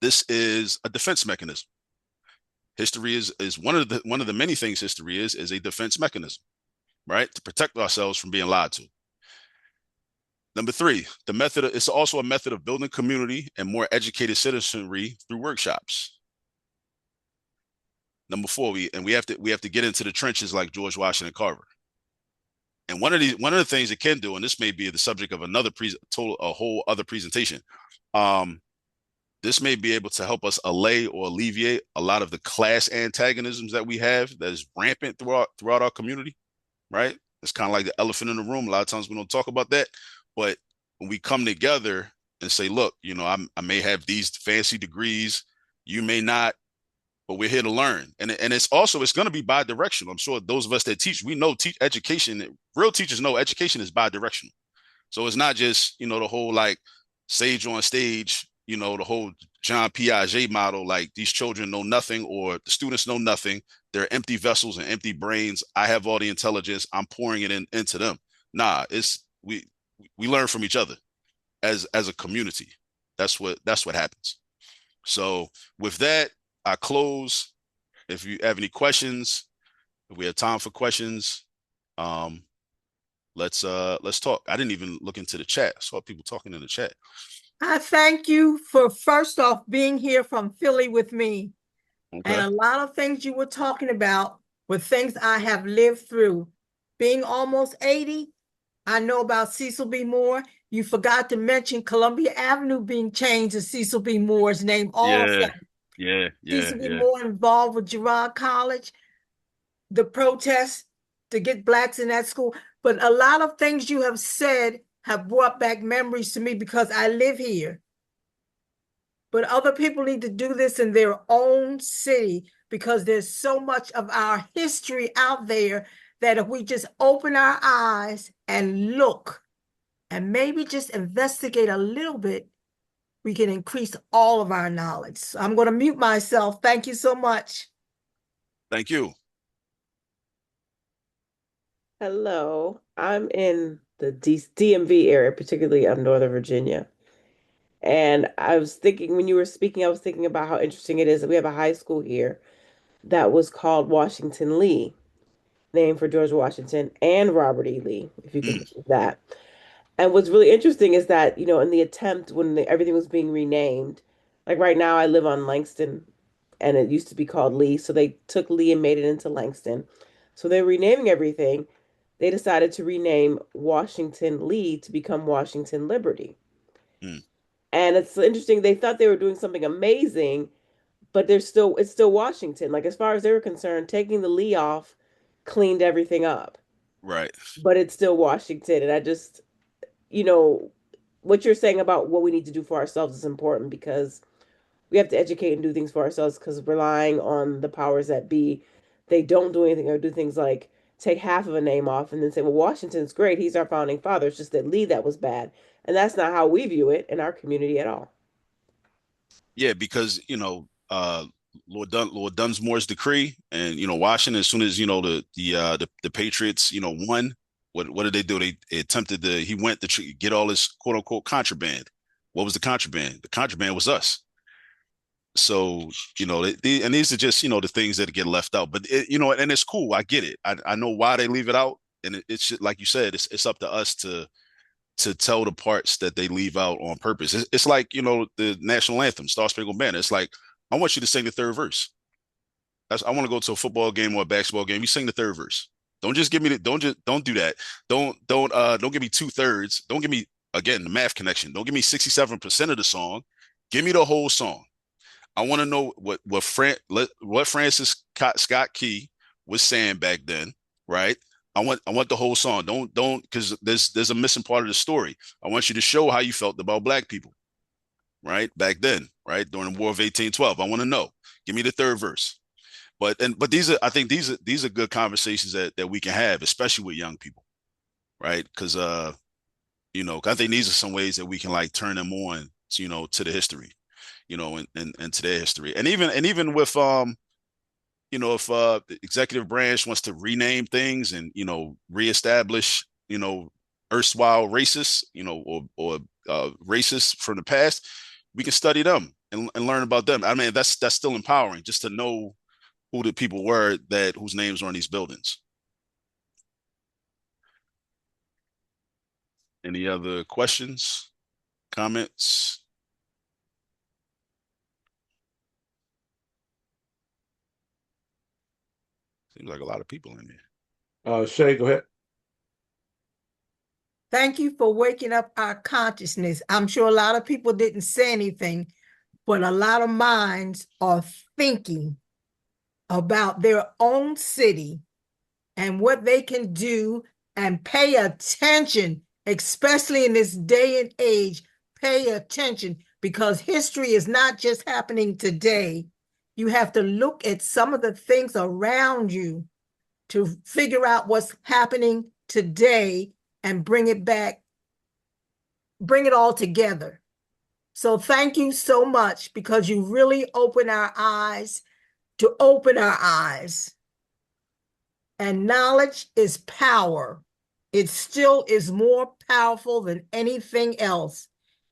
This is a defense mechanism. History is one of the many things history is a defense mechanism, right? To protect ourselves from being lied to. Number 3, it's also a method of building community and more educated citizenry through workshops. Number 4, we have to get into the trenches like George Washington Carver. And one of the things it can do, and this may be the subject of a whole other presentation, this may be able to help us allay or alleviate a lot of the class antagonisms that we have that is rampant throughout our community, right? It's kind of like the elephant in the room. A lot of times we don't talk about that. But when we come together and say, look, I may have these fancy degrees, you may not, but we're here to learn. And it's going to be bi-directional. I'm sure those of us that teach, we know education, real teachers know education is bi-directional. So it's not just, the whole like sage on stage, the whole John Piaget model, like these children know nothing or the students know nothing. They're empty vessels and empty brains. I have all the intelligence. I'm pouring it into them. Nah, we learn from each other as a community. That's what happens. So with that, I close. If you have any questions, if we have time for questions, let's talk. I didn't even look into the chat. I saw people talking in the chat. I thank you for first off being here from Philly with me. Okay. And a lot of things you were talking about were things I have lived through. Being almost 80, I know about Cecil B. Moore. You forgot to mention Columbia Avenue being changed to Cecil B. Moore's name also. Yeah. Cecil B. Moore involved with Girard College. the protests to get blacks in that school. But a lot of things you have said have brought back memories to me because I live here. But other people need to do this in their own city because there's so much of our history out there that if we just open our eyes and look and maybe just investigate a little bit, we can increase all of our knowledge. So I'm going to mute myself. Thank you so much. Thank you. Hello, I'm in the DMV area, particularly of Northern Virginia. And I was thinking, when you were speaking, I was thinking about how interesting it is that we have a high school here that was called Washington Lee, named for George Washington and Robert E. Lee, if you can Mm, believe that. And what's really interesting is that, in the attempt when everything was being renamed, like right now I live on Langston and it used to be called Lee. So they took Lee and made it into Langston. So they're renaming everything. They decided to rename Washington Lee to become Washington Liberty. mm, And it's interesting. They thought they were doing something amazing, but it's still Washington. Like as far as they were concerned, taking the Lee off cleaned everything up. right. But it's still Washington. And I just, you know, what you're saying about what we need to do for ourselves is important because we have to educate and do things for ourselves because relying on the powers that be, they don't do anything or do things like take half of a name off and then say, well, Washington's great. He's our founding father. It's just that Lee, that was bad. And that's not how we view it in our community at all. Yeah, because Lord Dunsmore's decree, and Washington, as soon as the Patriots won, what did they do? They attempted to he went to get all his quote unquote contraband. What was the contraband? The contraband was us. So and these are just the things that get left out. But and it's cool. I get it. I know why they leave it out, and it's like you said, it's up to us to tell the parts that they leave out on purpose. It's like, the national anthem, Star Spangled Banner. It's like, I want you to sing the third verse. I want to go to a football game or a basketball game. You sing the third verse. Don't just give me don't do that. Don't give me 2/3. Don't give me, again, the math connection. Don't give me 67% of the song. Give me the whole song. I want to know what Francis Scott Key was saying back then, right? I want the whole song. Don't because there's a missing part of the story. I want you to show how you felt about black people, right? Back then, right? During the War of 1812. I want to know. Give me the third verse. But these are good conversations that we can have, especially with young people, right? Because I think these are some ways that we can like turn them on, to the history, and to their history. And even with if the executive branch wants to rename things and reestablish erstwhile racists, or racists from the past, we can study them and learn about them. I mean, that's still empowering just to know who the people were whose names are on these buildings. Any other questions, comments? Seems like a lot of people in there. Shay, go ahead. Thank you for waking up our consciousness. I'm sure a lot of people didn't say anything, but a lot of minds are thinking about their own city and what they can do, and pay attention, especially in this day and age. Pay attention because history is not just happening today. You have to look at some of the things around you to figure out what's happening today and bring it back, bring it all together. So thank you so much because you really open our eyes to open our eyes. And knowledge is power. It still is more powerful than anything else.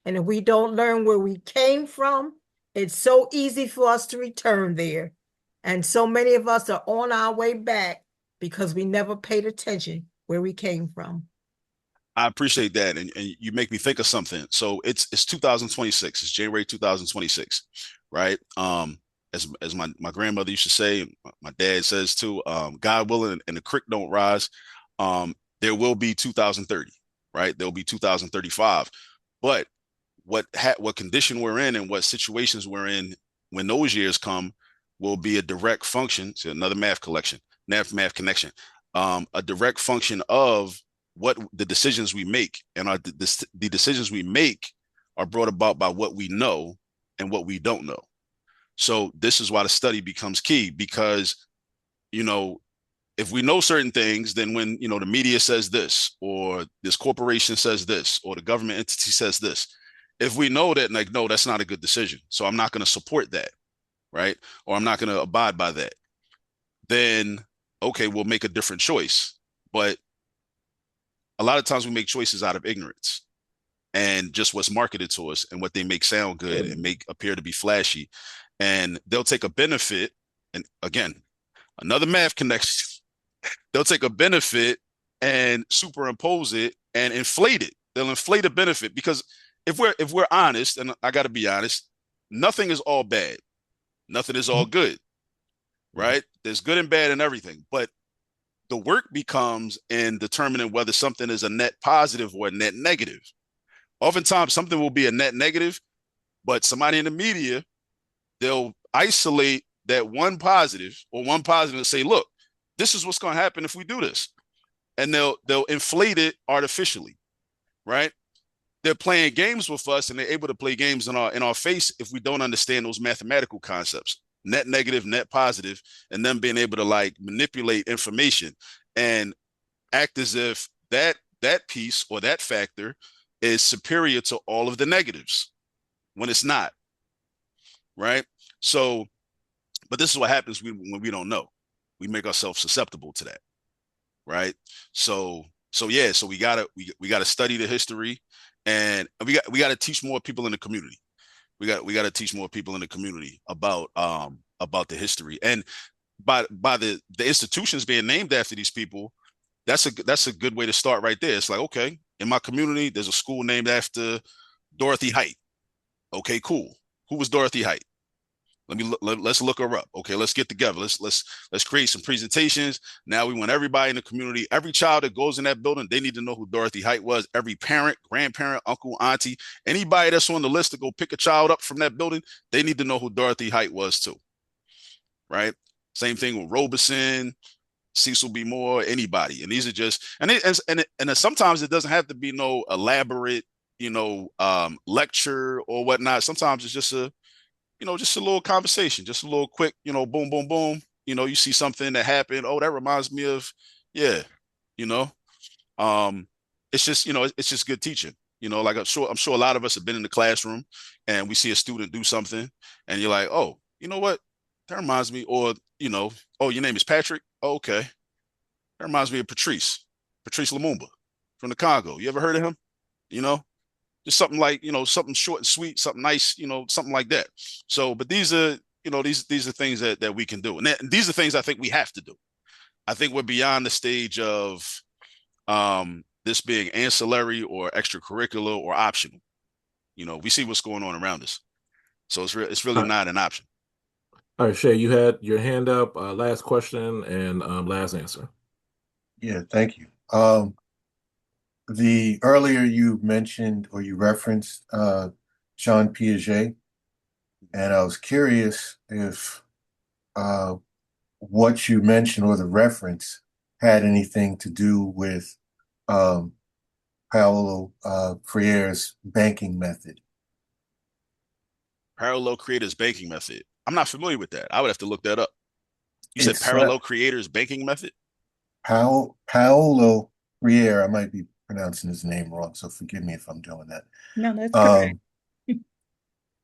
And if we don't learn where we came from, it's so easy for us to return there. And so many of us are on our way back because we never paid attention where we came from. I appreciate that, and you make me think of something. So it's 2026. It's January 2026, right? As my grandmother used to say, my dad says too. God willing, and the creek don't rise. There will be 2030, right? There will be 2035. But what condition we're in and what situations we're in when those years come will be a direct function. So another math collection. math connection, a direct function of what the decisions we make, and the decisions we make are brought about by what we know and what we don't know. So this is why the study becomes key, because, you know, if we know certain things, then when, you know, the media says this, or this corporation says this, or the government entity says this, if we know that, like, no, that's not a good decision, so I'm not going to support that, right? Or I'm not going to abide by that, then, okay, we'll make a different choice. But a lot of times we make choices out of ignorance and just what's marketed to us and what they make sound good and make appear to be flashy. And they'll take a benefit. And again, another math connection. They'll take a benefit and superimpose it and inflate it. They'll inflate a benefit, because if we're honest, and I got to be honest, nothing is all bad. Nothing is all good, right? There's good and bad in everything. But the work becomes in determining whether something is a net positive or a net negative. Oftentimes, something will be a net negative, but somebody in the media, they'll isolate that one positive and say, look, this is what's going to happen if we do this. And they'll inflate it artificially, right? They're playing games with us, and they're able to play games in our face if we don't understand those mathematical concepts, net negative, net positive, and them being able to like manipulate information and act as if that piece or that factor is superior to all of the negatives when it's not, right? So, but this is what happens when we don't know. We make ourselves susceptible to that, right? So yeah, so we gotta study the history, and we gotta teach more people in the community. We gotta teach more people in the community about the history, and by the institutions being named after these people. That's a good way to start right there. It's like, okay, in my community, there's a school named after Dorothy Height. Okay, cool. Who was Dorothy Height? Let's look her up. Okay, let's get together. Let's create some presentations. Now we want everybody in the community, every child that goes in that building, they need to know who Dorothy Height was. Every parent, grandparent, uncle, auntie, anybody that's on the list to go pick a child up from that building, they need to know who Dorothy Height was too. Right? Same thing with Robeson, Cecil B. Moore, anybody. And these are just, and sometimes it doesn't have to be no elaborate, lecture or whatnot. Sometimes it's just just a little conversation, just a little quick, boom, boom, boom. You see something that happened. Oh, that reminds me of, yeah, you know, it's just, it's just good teaching. Like I'm sure a lot of us have been in the classroom and we see a student do something and you're like, oh, you know what? That reminds me, or, oh, your name is Patrick. Oh, okay. That reminds me of Patrice Lumumba from the Congo. You ever heard of him? Just something like, something short and sweet, something nice, something like that. So, but these are, these are things that we can do. And these are things I think we have to do. I think we're beyond the stage of this being ancillary or extracurricular or optional. We see what's going on around us. So it's really not an option. All right, Shay, you had your hand up. Last question and last answer. Yeah, thank you. The earlier you mentioned or you referenced Jean Piaget, and I was curious if what you mentioned or the reference had anything to do with Paulo Freire's banking method. Parallel creators banking method. I'm not familiar with that. I would have to look that up. You said It's parallel creators banking method? Paulo Freire. I might be pronouncing his name wrong, so forgive me if I'm doing that. No, that's correct.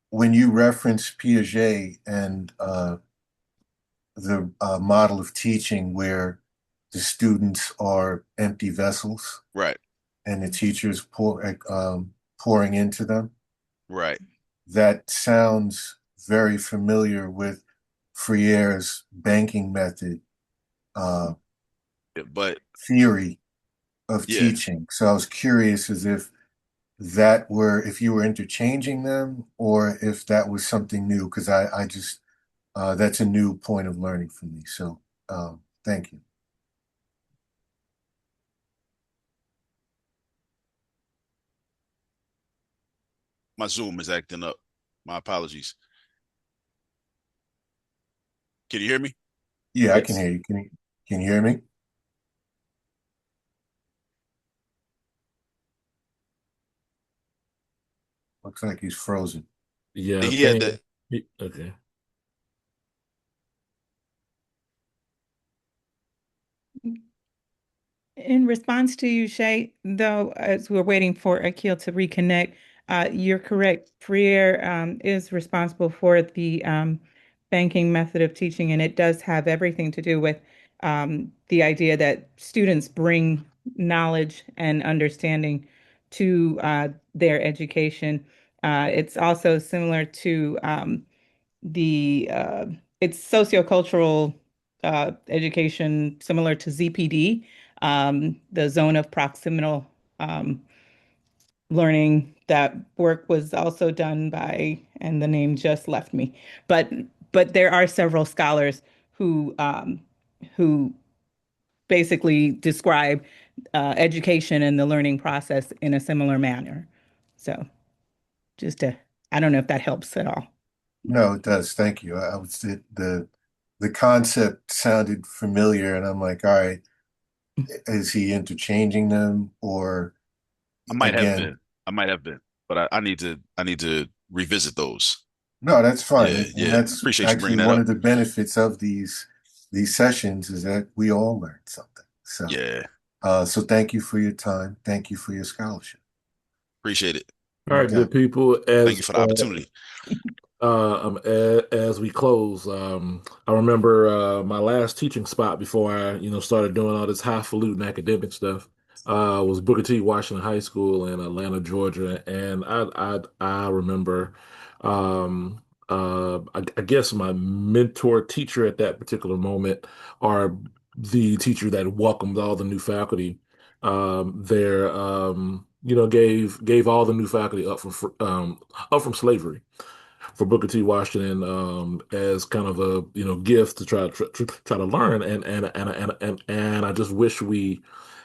When you reference Piaget and the model of teaching where the students are empty vessels, right, and the teachers pouring into them, right, that sounds very familiar with Freire's banking method but theory of teaching. So I was curious as if you were interchanging them or if that was something new, because I just that's a new point of learning for me. So thank you. My Zoom is acting up. My apologies. Can you hear me? Yeah, Yes. I can hear you. Can Can you hear me? Looks like he's frozen. Yeah, I He had think. the Okay. In response to you, Shay, though, as we're waiting for Akil to reconnect, you're correct. Freer is responsible for the banking method of teaching, and it does have everything to do with the idea that students bring knowledge and understanding to their education. It's also similar to the it's sociocultural education, similar to ZPD, the zone of proximal um, learning. That work was also done by, and the name just left me, but there are several scholars who basically describe education and the learning process in a similar manner. So just to, I don't know if that helps at all. No, it does. Thank you. I was the concept sounded familiar, and I'm like, all right, is he interchanging them, or I might have again? been. I might have been, but I need to revisit those. No, that's fine, Yeah, and yeah. that's Appreciate you actually bringing that one up. of the benefits of these sessions is that we all learn something. So, Yeah, so thank you for your time. Thank you for your scholarship. appreciate it. All You right, got good it. people. Thank you for the opportunity. As we close, I remember my last teaching spot before I, started doing all this highfalutin academic stuff. Was Booker T. Washington High School in Atlanta, Georgia, and I remember, I guess my mentor teacher at that particular moment, or the teacher that welcomed all the new faculty, there, gave all the new faculty up from slavery for Booker T. Washington as kind of a gift to try to learn and I just wish we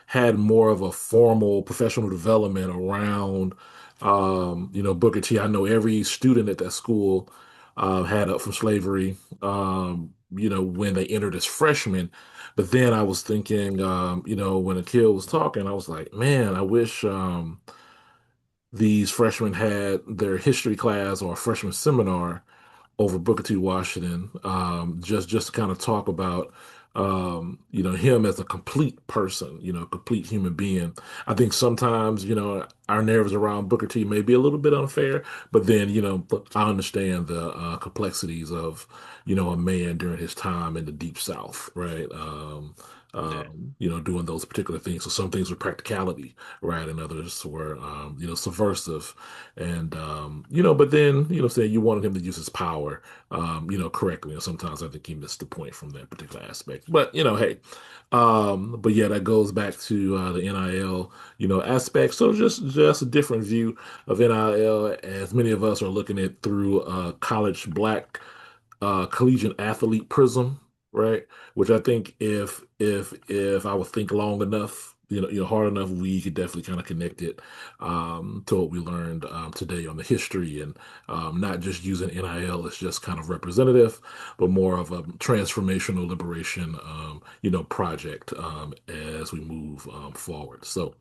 had more of a formal professional development around Booker T. I know every student at that school had up from slavery when they entered as freshmen, but then I was thinking when Akil was talking I was like, man, I wish these freshmen had their history class or a freshman seminar over Booker T. Washington, just to kind of talk about him as a complete person, complete human being. I think sometimes, our narratives around Booker T may be a little bit unfair, but then, I understand the complexities of, a man during his time in the Deep South, right? Yeah, Doing those particular things. So some things were practicality, right? And others were, subversive. And, but then, saying you wanted him to use his power, correctly. And sometimes I think he missed the point from that particular aspect. But, hey, but yeah, that goes back to the NIL, aspect. So just a different view of NIL as many of us are looking at through college black collegiate athlete prism, right? Which I think if I would think long enough, hard enough, we could definitely kind of connect it to what we learned today on the history and not just using NIL as just kind of representative, but more of a transformational liberation, project as we move forward. So,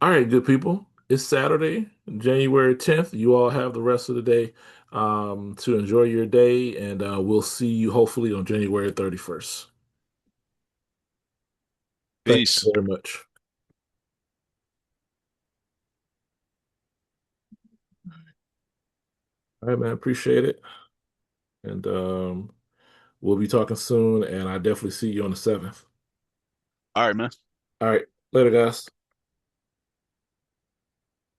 all right, good people. It's Saturday, January 10th. You all have the rest of the day to enjoy your day, and we'll see you hopefully on January 31st. Thank peace. you very much. All right, man. Appreciate it. And we'll be talking soon, and I definitely see you on the 7th. All right, man. All right. Later, guys.